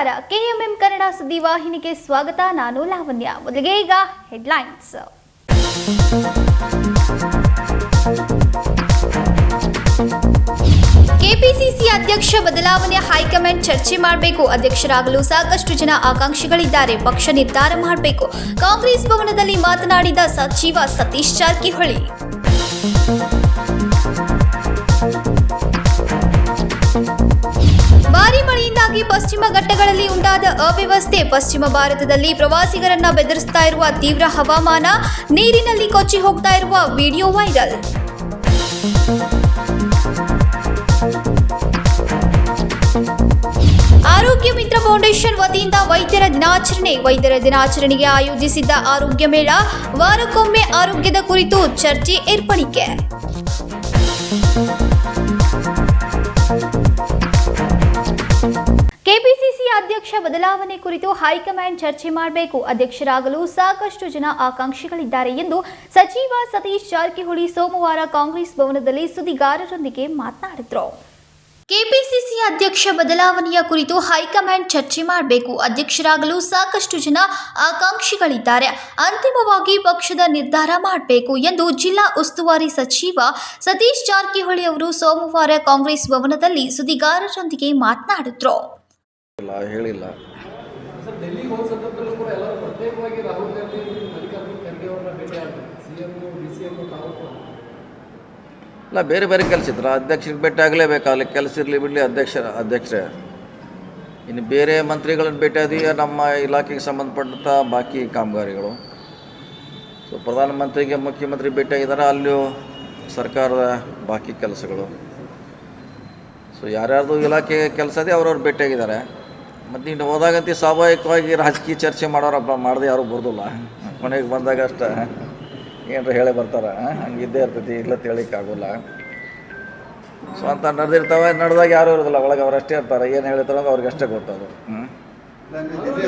ನಮಸ್ಕಾರ, ಕೆಎಂಎಂ ಕನ್ನಡ ಸುದ್ದಿವಾಹಿನಿಗೆ ಸ್ವಾಗತ. ನಾನು ಲಾವಣ್ಯ. ಮೊದಲಿಗೆ ಈಗ ಹೆಡ್ಲೈನ್ಸ್. ಕೆಪಿಸಿಸಿ ಅಧ್ಯಕ್ಷ ಬದಲಾವಣೆ ಹೈಕಮಾಂಡ್ ಚರ್ಚೆ ಮಾಡಬೇಕು. ಅಧ್ಯಕ್ಷರಾಗಲು ಸಾಕಷ್ಟು ಜನ ಆಕಾಂಕ್ಷಿಗಳಿದ್ದಾರೆ. ಪಕ್ಷ ನಿರ್ಧಾರ ಮಾಡಬೇಕು. ಕಾಂಗ್ರೆಸ್ ಭವನದಲ್ಲಿ ಮಾತನಾಡಿದ ಸಚಿವ ಸತೀಶ್ ಜಾರಕಿಹೊಳಿ. ಭಾರೀ ಮಳೆಯಿಂದಾಗಿ ಪಶ್ಚಿಮ ಘಟ್ಟಗಳಲ್ಲಿ ಉಂಟಾದ ಅವ್ಯವಸ್ಥೆ. ಪಶ್ಚಿಮ ಭಾರತದಲ್ಲಿ ಪ್ರವಾಸಿಗರನ್ನ ಬೆದರಿಸ್ತಾ ಇರುವ ತೀವ್ರ ಹವಾಮಾನ. ನೀರಿನಲ್ಲಿ ಕೊಚ್ಚಿ ಹೋಗ್ತಾ ಇರುವ ವಿಡಿಯೋ ವೈರಲ್. ಆರೋಗ್ಯ ಮಿತ್ರ ಫೌಂಡೇಶನ್ ವತಿಯಿಂದ ವೈದ್ಯರ ದಿನಾಚರಣೆ. ವೈದ್ಯರ ದಿನಾಚರಣೆಗೆ ಆಯೋಜಿಸಿದ್ದ ಆರೋಗ್ಯ ಮೇಳ. ವಾರಕ್ಕೊಮ್ಮೆ ಆರೋಗ್ಯದ ಕುರಿತು ಚರ್ಚೆ ಏರ್ಪಡಿಕೆ. ಕೆಪಿಸಿಸಿ ಅಧ್ಯಕ್ಷ ಬದಲಾವಣೆ ಕುರಿತು ಹೈಕಮಾಂಡ್ ಚರ್ಚೆ ಮಾಡಬೇಕು. ಅಧ್ಯಕ್ಷರಾಗಲು ಸಾಕಷ್ಟು ಜನ ಆಕಾಂಕ್ಷಿಗಳಿದ್ದಾರೆ ಎಂದು ಸಚಿವ ಸತೀಶ್ ಜಾರಕಿಹೊಳಿ ಸೋಮವಾರ ಕಾಂಗ್ರೆಸ್ ಭವನದಲ್ಲಿ ಸುದ್ದಿಗಾರರೊಂದಿಗೆ ಮಾತನಾಡಿದರು. ಕೆಪಿಸಿಸಿ ಅಧ್ಯಕ್ಷ ಬದಲಾವಣೆಯ ಕುರಿತು ಹೈಕಮಾಂಡ್ ಚರ್ಚೆ ಮಾಡಬೇಕು. ಅಧ್ಯಕ್ಷರಾಗಲು ಸಾಕಷ್ಟು ಜನ ಆಕಾಂಕ್ಷಿಗಳಿದ್ದಾರೆ. ಅಂತಿಮವಾಗಿ ಪಕ್ಷದ ನಿರ್ಧಾರ ಮಾಡಬೇಕು ಎಂದು ಜಿಲ್ಲಾ ಉಸ್ತುವಾರಿ ಸಚಿವ ಸತೀಶ್ ಜಾರಕಿಹೊಳಿ ಅವರು ಸೋಮವಾರ ಕಾಂಗ್ರೆಸ್ ಭವನದಲ್ಲಿ ಸುದ್ದಿಗಾರರೊಂದಿಗೆ ಮಾತನಾಡಿದರು. ಹೇಳಿಲ್ಲ. ಇಲ್ಲ, ಬೇರೆ ಬೇರೆ ಕೆಲಸ ಇದ್ರು. ಅಧ್ಯಕ್ಷರಿಗೆ ಭೇಟಿ ಆಗಲೇಬೇಕು. ಅಲ್ಲಿ ಕೆಲಸ ಇರಲಿ ಬಿಡಲಿ, ಅಧ್ಯಕ್ಷರೇ. ಇನ್ನು ಬೇರೆ ಮಂತ್ರಿಗಳನ್ನು ಭೇಟಿಯಾದೀಗ ನಮ್ಮ ಇಲಾಖೆಗೆ ಸಂಬಂಧಪಟ್ಟಂಥ ಬಾಕಿ ಕಾಮಗಾರಿಗಳು. ಸೊ ಪ್ರಧಾನಮಂತ್ರಿಗೆ ಮುಖ್ಯಮಂತ್ರಿ ಭೇಟಿಯಾಗಿದ್ದಾರೆ, ಅಲ್ಲಿಯೂ ಸರ್ಕಾರದ ಬಾಕಿ ಕೆಲಸಗಳು. ಸೊ ಯಾರ್ಯಾರ್ದು ಇಲಾಖೆ ಕೆಲಸ ಇದೆ ಅವ್ರವ್ರು ಭೇಟಿಯಾಗಿದ್ದಾರೆ. ಮತ್ತು ಇನ್ನು ಹೋದಾಗಂತೂ ಸ್ವಾಭಾವಿಕವಾಗಿ ರಾಜಕೀಯ ಚರ್ಚೆ ಮಾಡೋರಪ್ಪ, ಮಾಡದೆ ಯಾರೂ ಬರೋದಿಲ್ಲ. ಮನೆಗೆ ಬಂದಾಗ ಅಷ್ಟೇ ಏನಾರ ಹೇಳೇ ಬರ್ತಾರೆ. ಹಂಗಿದ್ದೇ ಇರ್ತೈತಿ, ಇಲ್ಲ ತಿಳಿಯೋಕ್ಕಾಗೋಲ್ಲ. ಸೊ ಅಂತ ನಡೆದಿರ್ತಾವೆ. ನಡೆದಾಗ ಯಾರೂ ಇರೋದಿಲ್ಲ, ಒಳಗೆ ಅವರಷ್ಟೇ ಇರ್ತಾರೆ. ಏನು ಹೇಳ್ತಾರೆ ಅಂದ್ರೆ ಅವ್ರಿಗೆ ಅಷ್ಟೇ ಗೊತ್ತದು.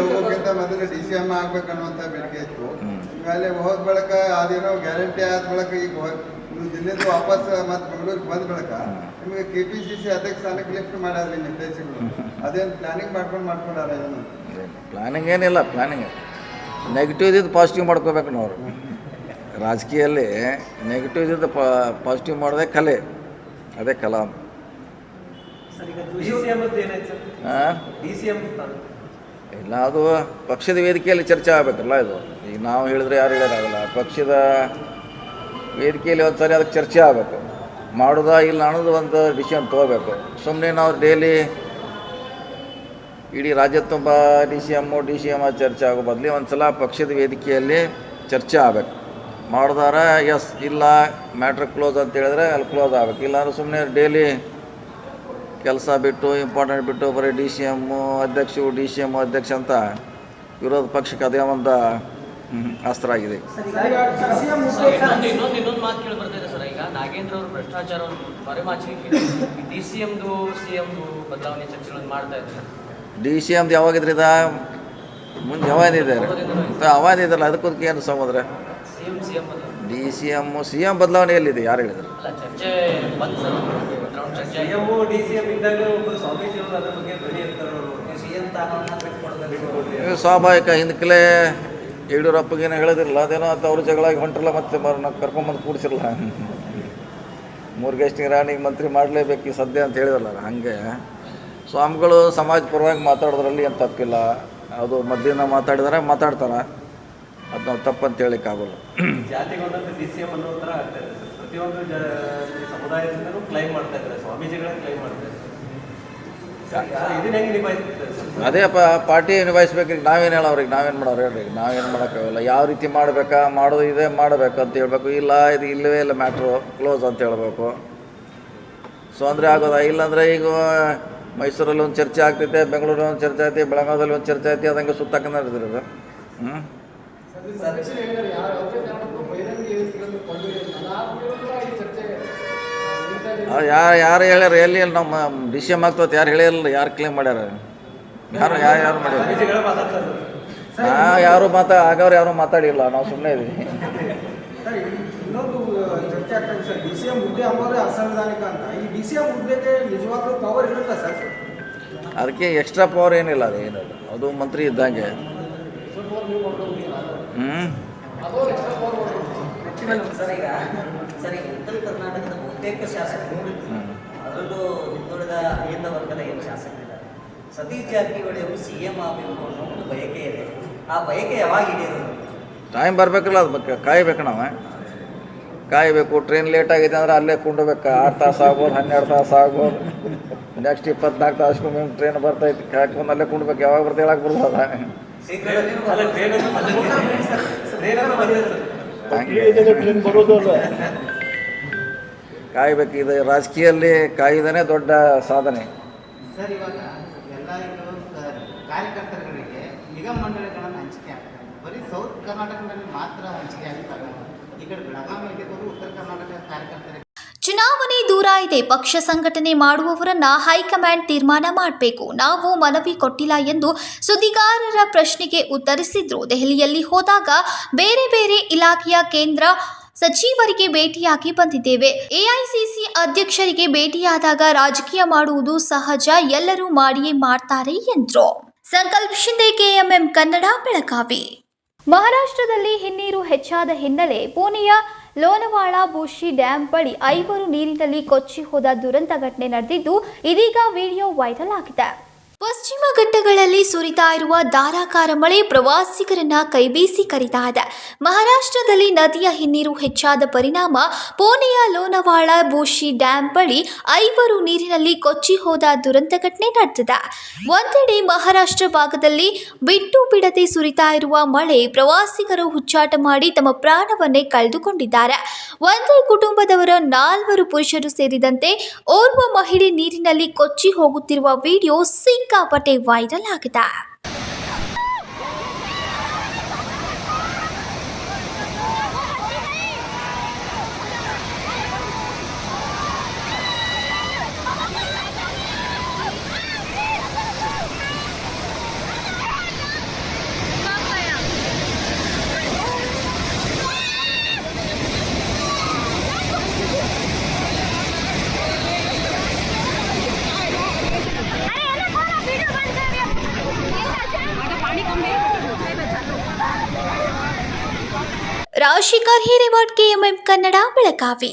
ಹೋಗೋಕ್ಕಿಂತ ಮೊದಲು DCM ಆಗ್ಬೇಕನ್ನುವಂಥ ಬೇಡಿಕೆ ಇತ್ತು. ಇವಾಗಲೇ ಹೋದ ಬಳಿಕ ಅದೇನೋ ಗ್ಯಾರಂಟಿ ಆದ ಬಳಿಕ ಈಗ ದಿನದ ವಾಪಸ್ ಮತ್ತು ಬೆಂಗಳೂರಿಗೆ ಬಂದ ಬಳಿಕ ನಿಮಗೆ KPCC ಅಧ್ಯಕ್ಷ ಸ್ಥಾನಕ್ಕೆ ಲಿಫ್ಟ್ ಮಾಡ್ಯಾರ ನಿರ್ದೇಶಕರು. ಅದೇನು ಪ್ಲಾನಿಂಗ್ ಮಾಡ್ಕೊಂಡಾರ? ಏನು ಪ್ಲಾನಿಂಗ್ ಏನಿಲ್ಲ. ಪ್ಲಾನಿಂಗ್ ನೆಗೆಟಿವ್ ಇದ್ದಿದ್ದು ಪಾಸಿಟಿವ್ ಮಾಡ್ಕೋಬೇಕು ನಾವು. ರಾಜಕೀಯಲ್ಲಿ ನೆಗೆಟಿವ್ ಇದ್ದಿದ್ದು ಪಾಸಿಟಿವ್ ಮಾಡೋದೇ ಕಲೆ, ಅದೇ ಕಲಾ. ಇಲ್ಲ, ಅದು ಪಕ್ಷದ ವೇದಿಕೆಯಲ್ಲಿ ಚರ್ಚೆ ಆಗಬೇಕಲ್ಲ. ಇದು ಈಗ ನಾವು ಹೇಳಿದ್ರೆ ಯಾರು ಹೇಳೋದಾಗಲ್ಲ. ಪಕ್ಷದ ವೇದಿಕೆಯಲ್ಲಿ ಒಂದು ಸರಿ ಅದಕ್ಕೆ ಚರ್ಚೆ ಆಗಬೇಕು. ಮಾಡೋದಾ ಇಲ್ಲ ಅನ್ನೋದು ಒಂದು ಡಿಸಿಷನ್ ತೊಗೋಬೇಕು. ಸುಮ್ಮನೆ ನಾವು ಡೈಲಿ ಇಡೀ ರಾಜ್ಯ ತುಂಬ DCM ಚರ್ಚೆ ಆಗೋ ಬದಲಿ ಒಂದು ಸಲ ಪಕ್ಷದ ವೇದಿಕೆಯಲ್ಲಿ ಚರ್ಚೆ ಆಗಬೇಕು. ಮಾಡಿದಾರ ಎಸ್, ಇಲ್ಲ ಮ್ಯಾಟ್ರ್ ಕ್ಲೋಸ್ ಅಂತ ಹೇಳಿದ್ರೆ ಅಲ್ಲಿ ಕ್ಲೋಸ್ ಆಗಬೇಕು. ಇಲ್ಲಾಂದ್ರೆ ಸುಮ್ಮನೆ ಡೈಲಿ ಕೆಲಸ ಬಿಟ್ಟು ಇಂಪಾರ್ಟೆಂಟ್ ಬಿಟ್ಟು ಬರೀ DCM ಅಧ್ಯಕ್ಷ ಅಂತ ವಿರೋಧ ಪಕ್ಷಕ್ಕೆ ಅದೇ ಒಂದು ಅಸ್ತ್ರ ಆಗಿದೆ. ಇನ್ನೊಂದು ಮಾತು ಕೇಳಿ ಬರ್ತಿದೆ ಸರ್. ಈಗ ನಾಗೇಂದ್ರ ಅವರು ಭ್ರಷ್ಟಾಚಾರವನ್ನು ಮರೆಮಾಚಲಿಕ್ಕೆ DCMದು CMದು ಬದಲಾವಣೆ ಚರ್ಚೆಗಳನ್ನು ಮಾಡ್ತಾ ಇದ್ದಾರೆ. DCM ಯಾವಾಗಿದ್ರಿ? ಮುಂದೆ ಯಾವಾಗಿದ್ದಾರೆ ಅವಾದಿದ್ರಲ್ಲ, ಅದಕ್ಕೊಂದು ಏನು ಸಮುದ್ರ. CM ಬದಲಾವಣೆ ಎಲ್ಲಿದೆ? ಯಾರು ಹೇಳಿದ್ರು? ಸ್ವಾಭಾವಿಕ. ಹಿಂದಕ್ಕಲೇ ಯಡಿಯೂರಪ್ಪಗೇನೋ ಹೇಳಿದಿರಲ್ಲ, ಅದೇನೋ ಅಂತ ಅವ್ರ ಜಗಳಾಗಿ ಹೊಂಟ್ರಲ್ಲ, ಮತ್ತೆ ಕರ್ಕೊಂಬಂದು ಕೂಡಿಸಿರಲ್ಲ. ಮೂರ್ಗೇಶ್ ನಿರಾಣಿಗೆ ಮಂತ್ರಿ ಮಾಡಲೇಬೇಕು ಈ ಸದ್ಯ ಅಂತ ಹೇಳಿದ್ರಲ್ಲ. ಹಾಗೆ ಸ್ವಾಮಿಗಳು ಸಮಾಜ ಪರವಾಗಿ ಮಾತಾಡೋದ್ರಲ್ಲಿ ಏನು ತಪ್ಪಿಲ್ಲ. ಅದು ಮಧ್ಯದಿಂದ ಮಾತಾಡ್ತಾರೆ. ಅದು ನಾವು ತಪ್ಪಂತ ಹೇಳಿಕ್ಕಾಗಲ್ಲ. ಜಾತಿಗೊಂಡಂತೆ DCM ಅನ್ನೋ ಥರ ಆಗ್ತಾ ಇದೆ ಸರ್. ಪ್ರತಿಯೊಂದು ಸಮುದಾಯದಿಂದಲೂ ಕ್ಲೈಮ್ ಮಾಡ್ತಾ ಇದ್ದಾರೆ, ಸ್ವಾಮೀಜಿಗಳೇ ಕ್ಲೈಮ್ ಮಾಡ್ತಾ ಇದ್ದಾರೆ. ಇದನ್ನ ಹೆಂಗೆ ನಿಭಾಯಿಸ್ತಾರೆ ಸರ್? ಅದೇ ಪಾರ್ಟಿ ನಿಭಾಯಿಸ್ಬೇಕು. ನಾವೇನು ಅವ್ರಿಗೆ ನಾವೇನು ಮಾಡೋರು ಹೇಳ್ರಿ? ನಾವೇನು ಮಾಡೋಕ್ಕಾಗಲ್ಲ. ಯಾವ ರೀತಿ ಮಾಡೋದು ಇದೇ ಮಾಡಬೇಕು ಅಂತ ಹೇಳ್ಬೇಕು. ಇಲ್ಲ ಇದು ಇಲ್ಲವೇ ಇಲ್ಲ, ಮ್ಯಾಟ್ರು ಕ್ಲೋಸ್ ಅಂತ ಹೇಳ್ಬೇಕು. ಸೊ ಅಂದರೆ ಆಗೋದ. ಇಲ್ಲಾಂದರೆ ಈಗ ಮೈಸೂರಲ್ಲಿ ಒಂದು ಚರ್ಚೆ ಆಗ್ತೈತೆ, ಬೆಂಗಳೂರಲ್ಲಿ ಒಂದು ಚರ್ಚೆ ಐತಿ, ಬೆಳಗಾವಿಯಲ್ಲಿ ಒಂದು ಚರ್ಚೆ ಐತಿ. ಅದಂಗೆ ಸುತ್ತಕ್ಕಂತ ನಡೆದಿರೋದು. ಯಾರು ಹೇಳ್ಯಾರ? ಎಲ್ಲಿ ನಮ್ಮ DCM ಆಗ್ತದೆ ಯಾರು ಹೇಳಿಲ್ಲ? ಯಾರು ಕ್ಲೇಮ್ ಮಾಡ್ಯಾರ? ಯಾರು ಮಾಡ್ಯಾರ? ಯಾರು ಮಾತಾಡಿಲ್ಲ. ನಾವು ಸುಮ್ಮನೆ ಇದೀವಿ. ಇನ್ನೊಂದು ಚರ್ಚೆ ಆಗ್ತದೆ ಸರ್, DCM ಹುದ್ದೆ ಅಂಬೋದೇ ಅಸಂವಿಧಾನಿಕ ಅಂತ. ಈ DCM ಹುದ್ದೆಗೆ ನಿಜವಾಗ್ಲೂ ಪವರ್ ಇರುತ್ತಾ ಸರ್? ಅದಕ್ಕೆ ಎಕ್ಸ್ಟ್ರಾ ಪವರ್ ಏನಿಲ್ಲ ಅದು ಏನಿಲ್ಲ, ಅದು ಮಂತ್ರಿ ಇದ್ದಂಗೆ. ಸರ್ ಈಗ ಉತ್ತರ ಕರ್ನಾಟಕದ ಬಹುತೇಕ ಶಾಸಕರು, ಅದರಲ್ಲೂ ಹಿಂದುಳಿದ ಅಳಿದ ವರ್ಗದ ಏನು ಶಾಸಕರಿದ್ದಾರೆ, ಸತೀಶ್ ಜಾರಕಿಹೊಳಿ ಅವರು CM ಆಗಬೇಕು ಅನ್ನೋ ಒಂದು ಬಯಕೆ ಇದೆ. ಆ ಬಯಕೆ ಯಾವಾಗ ಈಡೇರೋದು? ಟೈಮ್ ಬರಬೇಕಲ್ಲ, ಅದು ಬಗ್ಗೆ ಕಾಯಬೇಕು, ನಾವು ಕಾಯಬೇಕು. ಟ್ರೈನ್ ಲೇಟ್ ಆಗಿದೆ ಅಂದರೆ ಅಲ್ಲೇ ಕುಂಡಬೇಕು, 6 ತಾಸು ಆಗ್ಬೋದು, 12 ತಾಸು ಆಗ್ಬೋದು. ನೆಕ್ಸ್ಟ್ 24 ತಾಸು ಟ್ರೈನ್ ಬರ್ತೈತಿ, ಕಾಯ್ಕೊಂಡು ಅಲ್ಲೇ ಕುಂಡ್ಬೇಕು. ಯಾವಾಗ ಬರ್ತಾ ಹೇಳಕ್ಕೆ ಬರ್ಬೋದ? ಕಾಯ್ಬೇಕು. ಇದು ರಾಜಕೀಯದಲ್ಲಿ ಕಾಯುವುದೇ ದೊಡ್ಡ ಸಾಧನೆ. ಸರ್, ಇವಾಗ ಎಲ್ಲ ಕಾರ್ಯಕರ್ತರುಗಳಿಗೆ ನಿಗಮ ಮಂಡಳಿಗಳನ್ನು ಹಂಚಿಕೆ ಆಗ್ತದೆ. ಬರೀ ಸೌತ್ ಕರ್ನಾಟಕದಲ್ಲಿ ಮಾತ್ರ ಹಂಚಿಕೆ ಆಗ್ತದೆ. ಈ ಕಡೆ ಬೆಳಗಾವಿ ಆಗಿರ್ಬೋದು, ಉತ್ತರ ಕರ್ನಾಟಕ ಕಾರ್ಯಕರ್ತರಿಗೆ ಚುನಾವಣೆ ದೂರ ಇದೆ, ಪಕ್ಷ ಸಂಘಟನೆ ಮಾಡುವವರನ್ನ ಹೈಕಮಾಂಡ್ ತೀರ್ಮಾನ ಮಾಡಬೇಕು, ನಾವು ಮನವಿ ಕೊಟ್ಟಿಲ್ಲ ಎಂದು ಸುದ್ದಿಗಾರರ ಪ್ರಶ್ನೆಗೆ ಉತ್ತರಿಸಿದ್ರು. ದೆಹಲಿಯಲ್ಲಿ ಹೋದಾಗ ಬೇರೆ ಬೇರೆ ಇಲಾಖೆಯ ಕೇಂದ್ರ ಸಚಿವರಿಗೆ ಭೇಟಿಯಾಗಿ ಬಂದಿದ್ದೇವೆ. ಎಐಸಿಸಿ ಅಧ್ಯಕ್ಷರಿಗೆ ಭೇಟಿಯಾದಾಗ ರಾಜಕೀಯ ಮಾಡುವುದು ಸಹಜ, ಎಲ್ಲರೂ ಮಾಡಿಯೇ ಮಾಡ್ತಾರೆ ಎಂದ್ರು. ಸಂಕಲ್ಪ ಶಿಂದೆ, KMM ಕನ್ನಡ, ಬೆಳಗಾವಿ. ಮಹಾರಾಷ್ಟ್ರದಲ್ಲಿ ಹಿನ್ನೀರು ಹೆಚ್ಚಾದ ಹಿನ್ನೆಲೆ ಪುಣೆಯ ಲೋನಾವಾಳ ಬೂಶಿ ಡ್ಯಾಂ ಬಳಿ 5 ನೀರಿನಲ್ಲಿ ಕೊಚ್ಚಿ ಹೋದ ದುರಂತ ಘಟನೆ ನಡೆದಿದ್ದು, ಇದೀಗ ವಿಡಿಯೋ ವೈರಲ್ ಆಗಿದೆ. ಪಶ್ಚಿಮ ಘಟ್ಟಗಳಲ್ಲಿ ಸುರಿತಾ ಇರುವ ಧಾರಾಕಾರ ಮಳೆ ಪ್ರವಾಸಿಗರನ್ನ ಕೈಬೀಸಿ ಕರೀತಾ ಇದೆ. ಮಹಾರಾಷ್ಟ್ರದಲ್ಲಿ ನದಿಯ ಹಿನ್ನೀರು ಹೆಚ್ಚಾದ ಪರಿಣಾಮ ಪುಣೆಯ ಲೋನಾವಾಳ ಬೂಶಿ ಡ್ಯಾಂ ಬಳಿ 5 ನೀರಿನಲ್ಲಿ ಕೊಚ್ಚಿ ಹೋದ ದುರಂತ ಘಟನೆ ನಡೆದಿದೆ. ಒಂದೆಡೆ ಮಹಾರಾಷ್ಟ್ರ ಭಾಗದಲ್ಲಿ ಬಿಟ್ಟು ಬಿಡದೆ ಸುರಿತಾ ಇರುವ ಮಳೆ ಪ್ರವಾಸಿಗರು ಹುಚ್ಚಾಟ ಮಾಡಿ ತಮ್ಮ ಪ್ರಾಣವನ್ನೇ ಕಳೆದುಕೊಂಡಿದ್ದಾರೆ. ಒಂದೇ ಕುಟುಂಬದವರ 4 ಪುರುಷರು ಸೇರಿದಂತೆ ಓರ್ವ ಮಹಿಳೆ ನೀರಿನಲ್ಲಿ ಕೊಚ್ಚಿ ಹೋಗುತ್ತಿರುವ ವಿಡಿಯೋ ಸಿಕ್ಕಾಪಟ್ಟೆ ವೈರಲ್ ಆಗಿದೆ. ರಾಶಿಕರ್ ಹಿರೇಮಠ್, KMM ಕನ್ನಡ, ಬೆಳಗಾವಿ.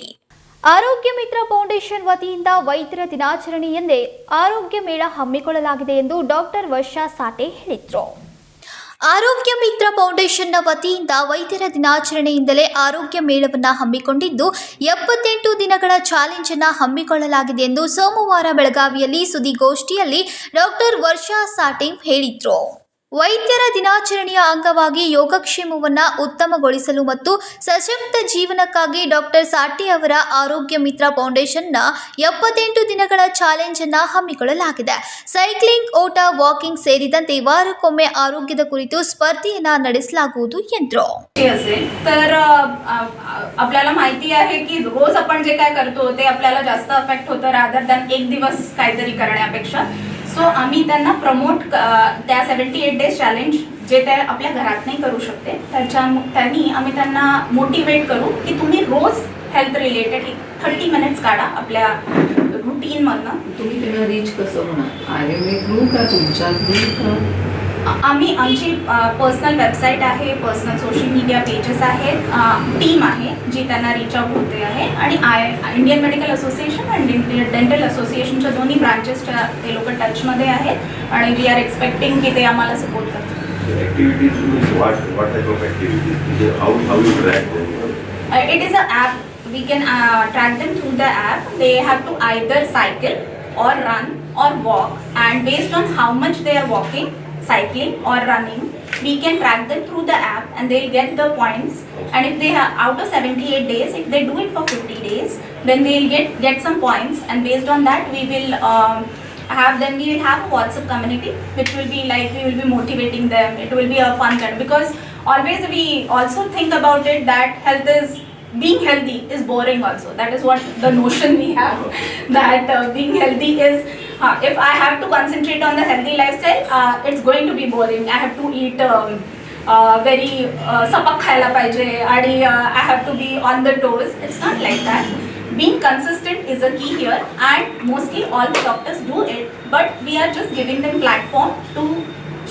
ಆರೋಗ್ಯ ಮಿತ್ರ ಫೌಂಡೇಶನ್ ವತಿಯಿಂದ ವೈದ್ಯರ ದಿನಾಚರಣೆಯಂದೇ ಆರೋಗ್ಯ ಮೇಳ ಹಮ್ಮಿಕೊಳ್ಳಲಾಗಿದೆ ಎಂದು ಡಾಕ್ಟರ್ ವರ್ಷಾ ಸಾಟೆ ಹೇಳಿದರು. ಆರೋಗ್ಯ ಮಿತ್ರ ಫೌಂಡೇಶನ್ನ ವತಿಯಿಂದ ವೈದ್ಯರ ದಿನಾಚರಣೆಯಿಂದಲೇ ಆರೋಗ್ಯ ಮೇಳವನ್ನು ಹಮ್ಮಿಕೊಂಡಿದ್ದು 78 ದಿನಗಳ ಚಾಲೆಂಜ್ ಅನ್ನು ಹಮ್ಮಿಕೊಳ್ಳಲಾಗಿದೆ ಎಂದು ಸೋಮವಾರ ಬೆಳಗಾವಿಯಲ್ಲಿ ಸುದ್ದಿಗೋಷ್ಠಿಯಲ್ಲಿ ಡಾಕ್ಟರ್ ವರ್ಷಾ ಸಾಟೆ ಹೇಳಿದರು. ವೈದ್ಯರ ದಿನಾಚರಣೆಯ ಅಂಗವಾಗಿ ಯೋಗಕ್ಷೇಮವನ್ನು ಉತ್ತಮಗೊಳಿಸಲು ಮತ್ತು ಸಶಕ್ತ ಜೀವನಕ್ಕಾಗಿ ಡಾಕ್ಟರ್ ಸಾಟೆ ಅವರ ಆರೋಗ್ಯ ಮಿತ್ರ ಫೌಂಡೇಶನ್ನ 78 ದಿನಗಳ ಚಾಲೆಂಜ್ ಅನ್ನು ಹಮ್ಮಿಕೊಳ್ಳಲಾಗಿದೆ. ಸೈಕ್ಲಿಂಗ್, ಓಟ, ವಾಕಿಂग ಸೇರಿದಂತೆ ವಾರಕ್ಕೊಮ್ಮೆ आरोग्याದ ಕುರಿತು स्पर्धेಯನ್ನು ನಡೆಸಲಾಗುವುದು ಎಂದರು. तर आपल्याला माहिती आहे की रोज आपण जे काय करतो ते आपल्याला जास्त अफेक्ट होतं रादर दॅन एक दिवस काहीतरी करण्यापेक्षा. सो आम्ही त्यांना प्रमोट त्या 78 डेज चॅलेंज जे ते आपल्या घरात नाही करू शकते त्यांनी आम्ही त्यांना मोटिवेट करू की तुम्ही रोज हेल्थ रिलेटेड 30 मिनिट्स काढा आपल्या रुटीन मधनं. तुम्ही त्यांना रीच कसं होणार? आयएमए थ्रू का तुमच्या थ्रू? आम्ही आमची पर्सनल वेबसाईट आहे, पर्सनल सोशल मीडिया पेजेस आहेत, टीम आहे जी त्यांना रीच आउट होते आहे आणि इंडियन मेडिकल असोसिएशन आणि डेंटल असोसिएशनच्या दोन्ही ब्रांचेस ते लोक टचमध्ये आहेत आणि वी आर एक्सपेक्टिंग की ते आम्हाला सपोर्ट करतील. Activities means what type of activities? How you track them? It is an app. We can track them through the app. They have to either cycle or run or walk, and based on how much they are walking, cycling or running, we can track them through the app and they'll get the points. And if they have out of 78 days, if they do it for 50 days, then they'll get some points, and based on that we will we will have a WhatsApp community which will be like we will be motivating them. It will be a fun kind, because always we also think about it that being healthy is boring also. That is what the notion we have, that being healthy is if I have to concentrate on the healthy lifestyle, it's going to be boring. I have to eat very sapak khayla pahije and I have to be on the toes. It's not like that. being consistent is a key here, and mostly all the doctors do it, but we are just giving them platform to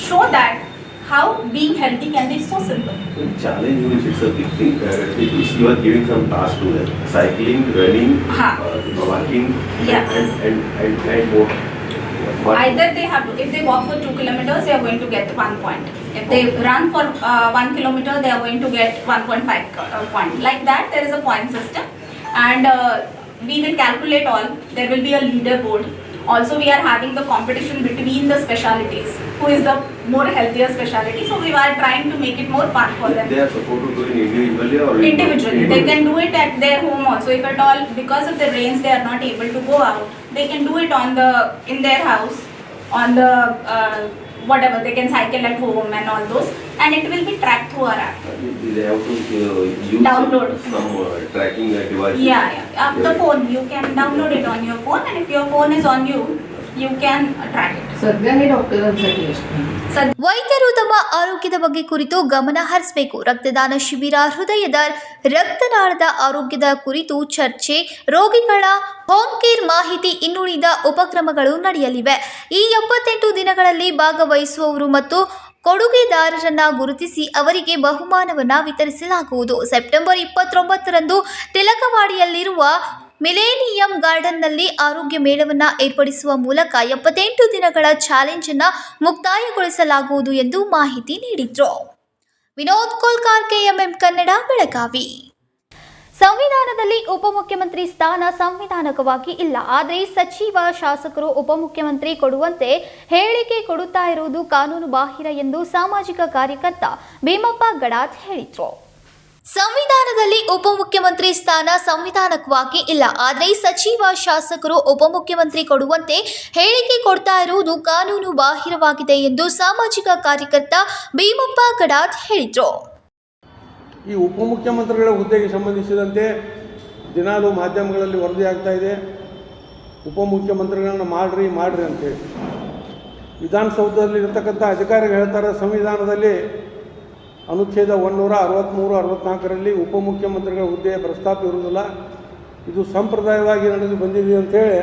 show that how being healthy can be so simple. Challenge means it's a big thing. You are giving some tasks to them: cycling, running, walking, Yeah. and more. Either they have to, if they walk for 2 kilometers, they are going to get 1 point. If they run for 1 kilometer, they are going to get 1.5 point. Like that, there is a point system, and we will calculate all. There will be a leaderboard. Also, we are having the competition between the specialities. Who is the more healthier specialty? So we are trying to make it more fun for them. They are supposed to do it individually or Individually, they can do it at their home also. If at all, because of the rains, they are not able to go out. They can do it in their house, on the whatever. They can cycle at home and all those, and it will be tracked through our app. They have to use Download some tracking device. Yeah. The phone, you can download it on your phone, and if your phone is on you, you can track it. सध्या हे डॉक्टरांसाठी असतं. ವೈದ್ಯರು ತಮ್ಮ ಆರೋಗ್ಯದ ಬಗ್ಗೆ ಕುರಿತು ಗಮನ ಹರಿಸಬೇಕು. ರಕ್ತದಾನ ಶಿಬಿರ, ಹೃದಯದ ರಕ್ತನಾಳದ ಆರೋಗ್ಯದ ಕುರಿತು ಚರ್ಚೆ, ರೋಗಿಗಳ ಹೋಮ್ ಕೇರ್ ಮಾಹಿತಿ, ಇನ್ನುಳಿದ ಉಪಕ್ರಮಗಳು ನಡೆಯಲಿವೆ. ಈ 78 ದಿನಗಳಲ್ಲಿ ಭಾಗವಹಿಸುವವರು ಮತ್ತು ಕೊಡುಗೆದಾರರನ್ನ ಗುರುತಿಸಿ ಅವರಿಗೆ ಬಹುಮಾನವನ್ನು ವಿತರಿಸಲಾಗುವುದು. ಸೆಪ್ಟೆಂಬರ್ 29ರಂದು ತಿಲಕವಾಡಿಯಲ್ಲಿರುವ ಮಿಲೇನಿಯಂ ಗಾರ್ಡನ್ನಲ್ಲಿ ಆರೋಗ್ಯ ಮೇಳವನ್ನು ಏರ್ಪಡಿಸುವ ಮೂಲಕ 78 ದಿನಗಳ ಚಾಲೆಂಜ್ ಅನ್ನು ಮುಕ್ತಾಯಗೊಳಿಸಲಾಗುವುದು ಎಂದು ಮಾಹಿತಿ ನೀಡಿದರು. ವಿನೋದ್ ಕೋಲ್ಕಾರ್, KMM ಕನ್ನಡ, ಬೆಳಗಾವಿ. ಸಂವಿಧಾನದಲ್ಲಿ ಉಪಮುಖ್ಯಮಂತ್ರಿ ಸ್ಥಾನ ಸಂವಿಧಾನಕವಾಗಿ ಇಲ್ಲ, ಆದರೆ ಸಚಿವ, ಶಾಸಕರು ಉಪಮುಖ್ಯಮಂತ್ರಿ ಕೊಡುವಂತೆ ಹೇಳಿಕೆ ಕೊಡುತ್ತಾ ಇರುವುದು ಕಾನೂನು ಬಾಹಿರ ಎಂದು ಸಾಮಾಜಿಕ ಕಾರ್ಯಕರ್ತ ಭೀಮಪ್ಪ ಗಡಾದ್ ಹೇಳಿದರು. ಸಂವಿಧಾನದಲ್ಲಿ ಉಪಮುಖ್ಯಮಂತ್ರಿ ಸ್ಥಾನ ಸಂವಿಧಾನಕವಾಗಿ ಇಲ್ಲ, ಆದರೆ ಸಚಿವ, ಶಾಸಕರು ಉಪಮುಖ್ಯಮಂತ್ರಿ ಕೊಡುವಂತೆ ಹೇಳಿಕೆ ಕೊಡ್ತಾ ಇರುವುದು ಕಾನೂನು ಬಾಹಿರವಾಗಿದೆ ಎಂದು ಸಾಮಾಜಿಕ ಕಾರ್ಯಕರ್ತ ಭೀಮಪ್ಪ ಗಡಾದ್ ಹೇಳಿದರು. ಈ ಉಪಮುಖ್ಯಮಂತ್ರಿಗಳ ಹುದ್ದೆಗೆ ಸಂಬಂಧಿಸಿದಂತೆ ದಿನಾಲೂ ಮಾಧ್ಯಮಗಳಲ್ಲಿ ವರದಿ ಆಗ್ತಾ ಇದೆ. ಉಪಮುಖ್ಯಮಂತ್ರಿಗಳನ್ನ ಮಾಡ್ರಿ ಅಂತೇಳಿ ವಿಧಾನಸೌಧದಲ್ಲಿರ್ತಕ್ಕಂಥ ಅಧಿಕಾರಿಗಳು ಹೇಳ್ತಾರೆ, ಸಂವಿಧಾನದಲ್ಲಿ ಅನುಚ್ಛೇದ 163, 64ರಲ್ಲಿ ಉಪಮುಖ್ಯಮಂತ್ರಿಗಳ ಹುದ್ದೆಯ ಪ್ರಸ್ತಾಪ ಇರುವುದಿಲ್ಲ, ಇದು ಸಂಪ್ರದಾಯವಾಗಿ ನಡೆದು ಬಂದಿದೆ ಅಂಥೇಳಿ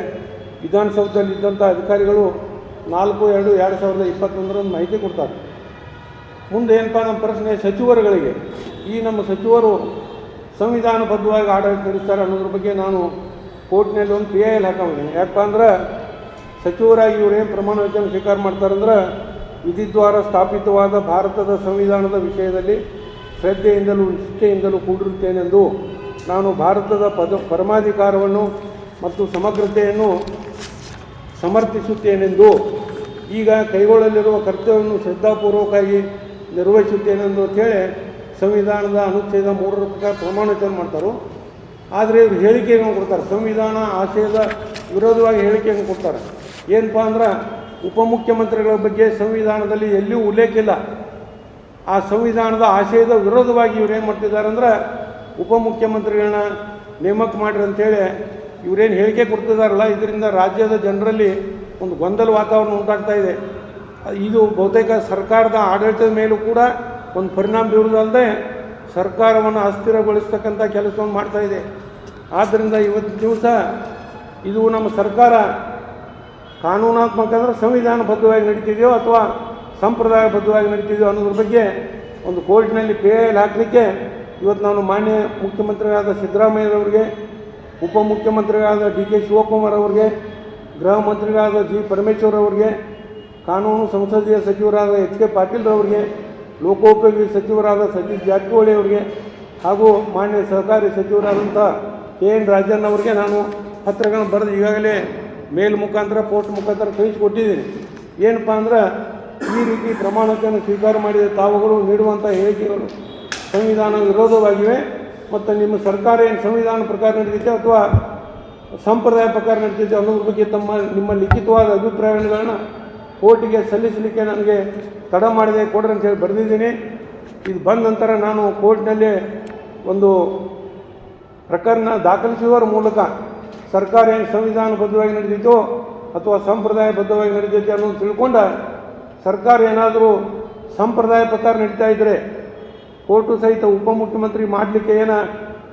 ವಿಧಾನಸೌಧದಲ್ಲಿದ್ದಂಥ ಅಧಿಕಾರಿಗಳು 4/2/2021 ಮಾಹಿತಿ ಕೊಡ್ತಾರೆ. ಮುಂದೆ ಏನಪ್ಪ ನಮ್ಮ ಪ್ರಶ್ನೆ, ಸಚಿವರುಗಳಿಗೆ ಈ ನಮ್ಮ ಸಚಿವರು ಸಂವಿಧಾನಬದ್ಧವಾಗಿ ಆಡಳಿತ ನಡೆಸ್ತಾರೆ ಅನ್ನೋದ್ರ ಬಗ್ಗೆ ನಾನು ಕೋರ್ಟ್ನಲ್ಲಿ ಒಂದು PIL ಹಾಕೊಂಡಿದ್ದೀನಿ. ಯಾಕಪ್ಪ ಅಂದ್ರೆ ಸಚಿವರಾಗಿ ಇವರೇನು ಪ್ರಮಾಣ ವಚನ ಸ್ವೀಕಾರ ಮಾಡ್ತಾರಂದ್ರೆ, ವಿಧಿದ್ವಾರ ಸ್ಥಾಪಿತವಾದ ಭಾರತದ ಸಂವಿಧಾನದ ವಿಷಯದಲ್ಲಿ ಶ್ರದ್ಧೆಯಿಂದಲೂ ನಿಷ್ಠೆಯಿಂದಲೂ ಕೂಡಿರುತ್ತೇನೆಂದು ನಾನು ಭಾರತದ ಪರಮಾಧಿಕಾರವನ್ನು ಮತ್ತು ಸಮಗ್ರತೆಯನ್ನು ಸಮರ್ಥಿಸುತ್ತೇನೆಂದು, ಈಗ ಕೈಗೊಳ್ಳಲಿರುವ ಕರ್ತವ್ಯವನ್ನು ಶ್ರದ್ಧಾಪೂರ್ವಕವಾಗಿ ನಿರ್ವಹಿಸುತ್ತೇನೆಂದು ಅಂತೇಳಿ ಸಂವಿಧಾನದ ಅನುಚ್ಛೇದ 3 ಪ್ರಕಾರ ಪ್ರಮಾಣ ವಚನ ಮಾಡ್ತಾರೋ. ಆದರೆ ಇವರು ಹೇಳಿಕೆಯನ್ನು ಕೊಡ್ತಾರೆ, ಸಂವಿಧಾನ ಆಶಯದ ವಿರೋಧವಾಗಿ ಹೇಳಿಕೆಯನ್ನು ಕೊಡ್ತಾರೆ. ಏನಪ್ಪ ಅಂದ್ರೆ ಉಪಮುಖ್ಯಮಂತ್ರಿಗಳ ಬಗ್ಗೆ ಸಂವಿಧಾನದಲ್ಲಿ ಎಲ್ಲಿಯೂ ಉಲ್ಲೇಖ ಇಲ್ಲ. ಆ ಸಂವಿಧಾನದ ಆಶಯದ ವಿರೋಧವಾಗಿ ಇವರೇನು ಮಾಡ್ತಿದ್ದಾರೆ ಅಂದ್ರೆ ಉಪಮುಖ್ಯಮಂತ್ರಿಗಳನ್ನ ನೇಮಕ ಮಾಡಿರಿ ಅಂತೇಳಿ ಇವರೇನು ಹೇಳಿಕೆ ಕೊಡ್ತಿದ್ದಾರಲ್ಲ, ಇದರಿಂದ ರಾಜ್ಯದ ಜನರಲ್ಲಿ ಒಂದು ಗೊಂದಲ ವಾತಾವರಣ ಉಂಟಾಗ್ತಾ ಇದೆ. ಇದು ಬಹುತೇಕ ಸರ್ಕಾರದ ಆಡಳಿತದ ಮೇಲೂ ಕೂಡ ಒಂದು ಪರಿಣಾಮ ಬೀರುವುದಲ್ಲದೆ ಸರ್ಕಾರವನ್ನು ಅಸ್ಥಿರಗೊಳಿಸ್ತಕ್ಕಂಥ ಕೆಲಸವನ್ನು ಮಾಡ್ತಾ ಇದೆ. ಆದ್ದರಿಂದ ಇವತ್ತಿನ ದಿವಸ ಇದು ನಮ್ಮ ಸರ್ಕಾರ ಕಾನೂನಾತ್ಮಕ ಅಂದರೆ ಸಂವಿಧಾನಬದ್ಧವಾಗಿ ನಡೀತಿದೆಯೋ ಅಥವಾ ಸಂಪ್ರದಾಯಬದ್ಧವಾಗಿ ನಡೀತಿದೆಯೋ ಅನ್ನೋದ್ರ ಬಗ್ಗೆ ಒಂದು ಕೋರ್ಟ್ನಲ್ಲಿ PIL ಹಾಕಲಿಕ್ಕೆ ಇವತ್ತು ನಾನು ಮಾನ್ಯ ಮುಖ್ಯಮಂತ್ರಿಗಳಾದ ಸಿದ್ದರಾಮಯ್ಯರವರಿಗೆ, ಉಪಮುಖ್ಯಮಂತ್ರಿಗಳಾದ DK ಶಿವಕುಮಾರ್ ಅವರಿಗೆ, ಗೃಹ ಮಂತ್ರಿಗಳಾದ G ಪರಮೇಶ್ವರ್ ಅವರಿಗೆ, ಕಾನೂನು ಸಂಸದೀಯ ಸಚಿವರಾದ HK ಪಾಟೀಲ್ರವರಿಗೆ, ಲೋಕೋಪಯೋಗಿ ಸಚಿವರಾದ ಸತೀಶ್ ಜಾರಕಿಹೊಳಿ ಅವರಿಗೆ ಹಾಗೂ ಮಾನ್ಯ ಸಹಕಾರಿ ಸಚಿವರಾದಂಥ KN ರಾಜಣ್ಣ ಅವರಿಗೆ ನಾನು ಪತ್ರಗಳನ್ನು ಬರೆದು ಈಗಾಗಲೇ ಮೇಲ್ ಮುಖಾಂತರ, ಪೋಸ್ಟ್ ಮುಖಾಂತರ ಕಳಿಸಿಕೊಟ್ಟಿದ್ದೀನಿ. ಏನಪ್ಪ ಅಂದ್ರೆ ಈ ರೀತಿ ಪ್ರಮಾಣವನ್ನು ಸ್ವೀಕಾರ ಮಾಡಿದ ತಾವುಗಳು ನೀಡುವಂಥ ಹೇಳಿಕೆಗಳು ಸಂವಿಧಾನ ವಿರೋಧವಾಗಿವೆ ಮತ್ತು ನಿಮ್ಮ ಸರ್ಕಾರ ಏನು ಸಂವಿಧಾನ ಪ್ರಕಾರ ನಡೀತೈತೆ ಅಥವಾ ಸಂಪ್ರದಾಯ ಪ್ರಕಾರ ನಡೀತೈತೆ ಅನ್ನೋದ್ರ ಬಗ್ಗೆ ನಿಮ್ಮ ಲಿಖಿತವಾದ ಅಭಿಪ್ರಾಯಗಳನ್ನ ಕೋರ್ಟಿಗೆ ಸಲ್ಲಿಸಲಿಕ್ಕೆ ನನಗೆ ತಡ ಮಾಡಿದೆ, ಕೊಡ್ರಿ ಅಂತೇಳಿ ಬರೆದಿದ್ದೀನಿ. ಇದು ಬಂದ ನಂತರ ನಾನು ಕೋರ್ಟ್ನಲ್ಲಿ ಒಂದು ಪ್ರಕರಣ ದಾಖಲಿಸುವ ಮೂಲಕ ಸರ್ಕಾರ ಏನು ಸಂವಿಧಾನಬದ್ಧವಾಗಿ ನಡೆದಿತ್ತೋ ಅಥವಾ ಸಂಪ್ರದಾಯಬದ್ಧವಾಗಿ ನಡೀತೈತೆ ಅನ್ನೋದು ತಿಳ್ಕೊಂಡ ಸರ್ಕಾರ ಏನಾದರೂ ಸಂಪ್ರದಾಯ ಪ್ರಕಾರ ನಡೀತಾ ಇದ್ದರೆ ಕೋರ್ಟು ಸಹಿತ ಉಪಮುಖ್ಯಮಂತ್ರಿ ಮಾಡಲಿಕ್ಕೆ ಏನೋ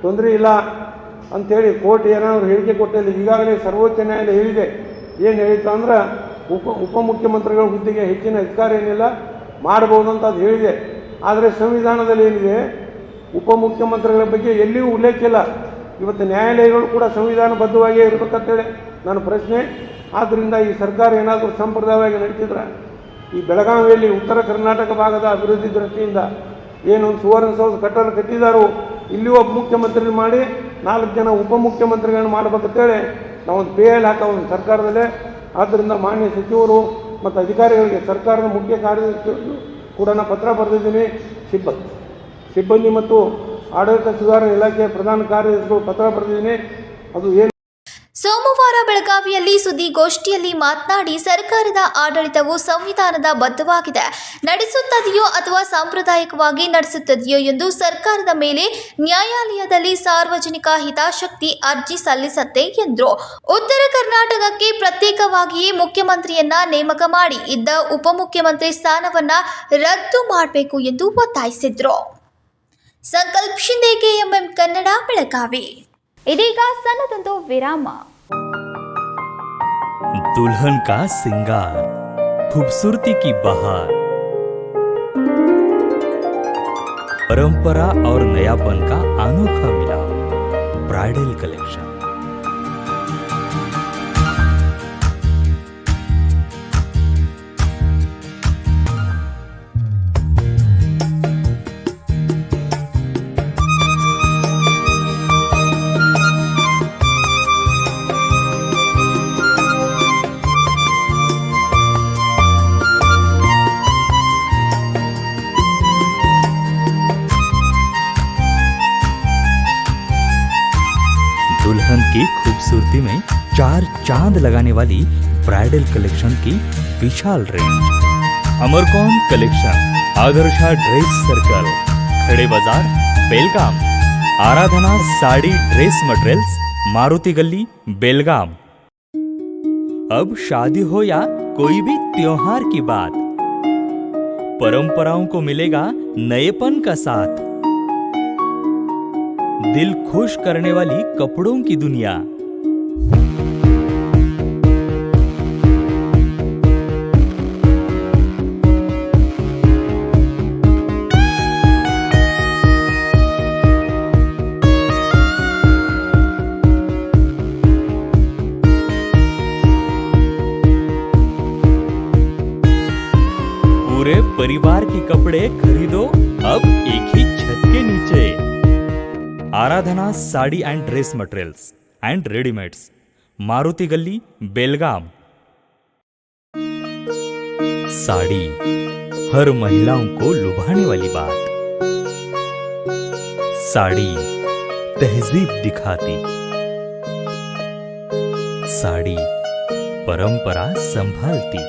ತೊಂದರೆ ಇಲ್ಲ, ಅಂಥೇಳಿ ಕೋರ್ಟ್ ಏನಾದರೂ ಹೇಳಿಕೆ ಕೊಟ್ಟಿಲ್ಲ. ಈಗಾಗಲೇ ಸರ್ವೋಚ್ಚ ನ್ಯಾಯಾಲಯ ಹೇಳಿದೆ. ಏನು ಹೇಳಿತ್ತು ಅಂದ್ರೆ ಉಪಮುಖ್ಯಮಂತ್ರಿಗಳ ಹುದ್ದೆಗೆ ಹೆಚ್ಚಿನ ಅಧಿಕಾರ ಏನಿಲ್ಲ, ಮಾಡ್ಬೋದು ಅಂತ ಅದು ಹೇಳಿದೆ. ಆದರೆ ಸಂವಿಧಾನದಲ್ಲಿ ಏನಿದೆ, ಉಪಮುಖ್ಯಮಂತ್ರಿಗಳ ಬಗ್ಗೆ ಎಲ್ಲಿಯೂ ಉಲ್ಲೇಖ ಇಲ್ಲ. ಇವತ್ತು ನ್ಯಾಯಾಲಯಗಳು ಕೂಡ ಸಂವಿಧಾನಬದ್ಧವಾಗಿ ಇರಬೇಕಂತೇಳಿ ನನ್ನ ಪ್ರಶ್ನೆ. ಆದ್ದರಿಂದ ಈ ಸರ್ಕಾರ ಏನಾದರೂ ಸಂಪ್ರದಾಯವಾಗಿ ನಡೀತಿದ್ರೆ ಈ ಬೆಳಗಾವಿಯಲ್ಲಿ ಉತ್ತರ ಕರ್ನಾಟಕ ಭಾಗದ ಅಭಿವೃದ್ಧಿ ದೃಷ್ಟಿಯಿಂದ ಏನು ಸುವರ್ಣಸೌಧ ಕಟ್ಟಡ ಕಟ್ಟಿದಾರೋ ಇಲ್ಲಿ ಒಬ್ಬ ಮುಖ್ಯಮಂತ್ರಿ ಮಾಡಿ 4 ಜನ ಉಪಮುಖ್ಯಮಂತ್ರಿಗಳನ್ನ ಮಾಡಬೇಕಂತೇಳಿ ನಾವೊಂದು PL ಹಾಕೋ ಸರ್ಕಾರದಲ್ಲೇ. ಆದ್ದರಿಂದ ಮಾನ್ಯ ಸಚಿವರು ಮತ್ತು ಅಧಿಕಾರಿಗಳಿಗೆ ಸರ್ಕಾರದ ಮುಖ್ಯ ಕಾರ್ಯದರ್ಶಿಗಳು ಕೂಡ ನಾನು ಪತ್ರ ಬರೆದಿದ್ದೀನಿ. ಸಿಬ್ಬಂದಿ ಮತ್ತು ಆಡಳಿತ ಸುಧಾರಣಾ ಇಲಾಖೆಯ ಪ್ರಧಾನ ಕಾರ್ಯದರ್ಶಿಗಳು ಪತ್ರ ಬರೆದಿದ್ದೀನಿ. ಅದು ಏನು ಸೋಮವಾರ ಬೆಳಗಾವಿಯಲ್ಲಿ ಸುದ್ದಿಗೋಷ್ಠಿಯಲ್ಲಿ ಮಾತನಾಡಿ, ಸರ್ಕಾರದ ಆಡಳಿತವು ಸಂವಿಧಾನದ ಬದ್ಧವಾಗಿದೆ, ನಡೆಸುತ್ತದೆಯೋ ಅಥವಾ ಸಾಂಪ್ರದಾಯಿಕವಾಗಿ ನಡೆಸುತ್ತದೆಯೋ ಎಂದು ಸರ್ಕಾರದ ಮೇಲೆ ನ್ಯಾಯಾಲಯದಲ್ಲಿ ಸಾರ್ವಜನಿಕ ಹಿತಾಸಕ್ತಿ ಅರ್ಜಿ ಸಲ್ಲಿಸತ್ತೆ ಎಂದರು. ಉತ್ತರ ಕರ್ನಾಟಕಕ್ಕೆ ಪ್ರತ್ಯೇಕವಾಗಿಯೇ ಮುಖ್ಯಮಂತ್ರಿಯನ್ನ ನೇಮಕ ಮಾಡಿ ಇದ್ದ ಉಪಮುಖ್ಯಮಂತ್ರಿ ಸ್ಥಾನವನ್ನ ರದ್ದು ಮಾಡಬೇಕು ಎಂದು ಒತ್ತಾಯಿಸಿದರು. ಸಂಕಲ್ಪ ಶಿಂದೆ, KMM ಕನ್ನಡ, ಬೆಳಗಾವಿ. ಇದೀಗ ಸಣ್ಣದೊಂದು ವಿರಾಮ. दुल्हन का सिंगार, खूबसूरती की बहार, परंपरा और नयापन का अनोखा मिलाप, ब्राइडल कलेक्शन। दुल्हन की खूबसूरती में 4 चांद लगाने वाली ब्राइडल कलेक्शन की विशाल रेंज। अमरकॉन collection, Adarsha dress circle, Khade Bazar, Belgaum. Aradhana sari dress materials, Maruti Galli, Belgaum. अब शादी हो या कोई भी त्योहार की बात, परंपराओं को मिलेगा नएपन का साथ। दिल खुश करने वाली कपड़ों की दुनिया। पूरे परिवार के कपड़े खरीदो अब एक ही छत के नीचे। Aradhana sari and dress materials and readymades, Maruti Galli, Belgaum. Sari हर महिलाओं को लुभाने वाली बात। साड़ी तहजीब दिखाती, साड़ी परंपरा संभालती।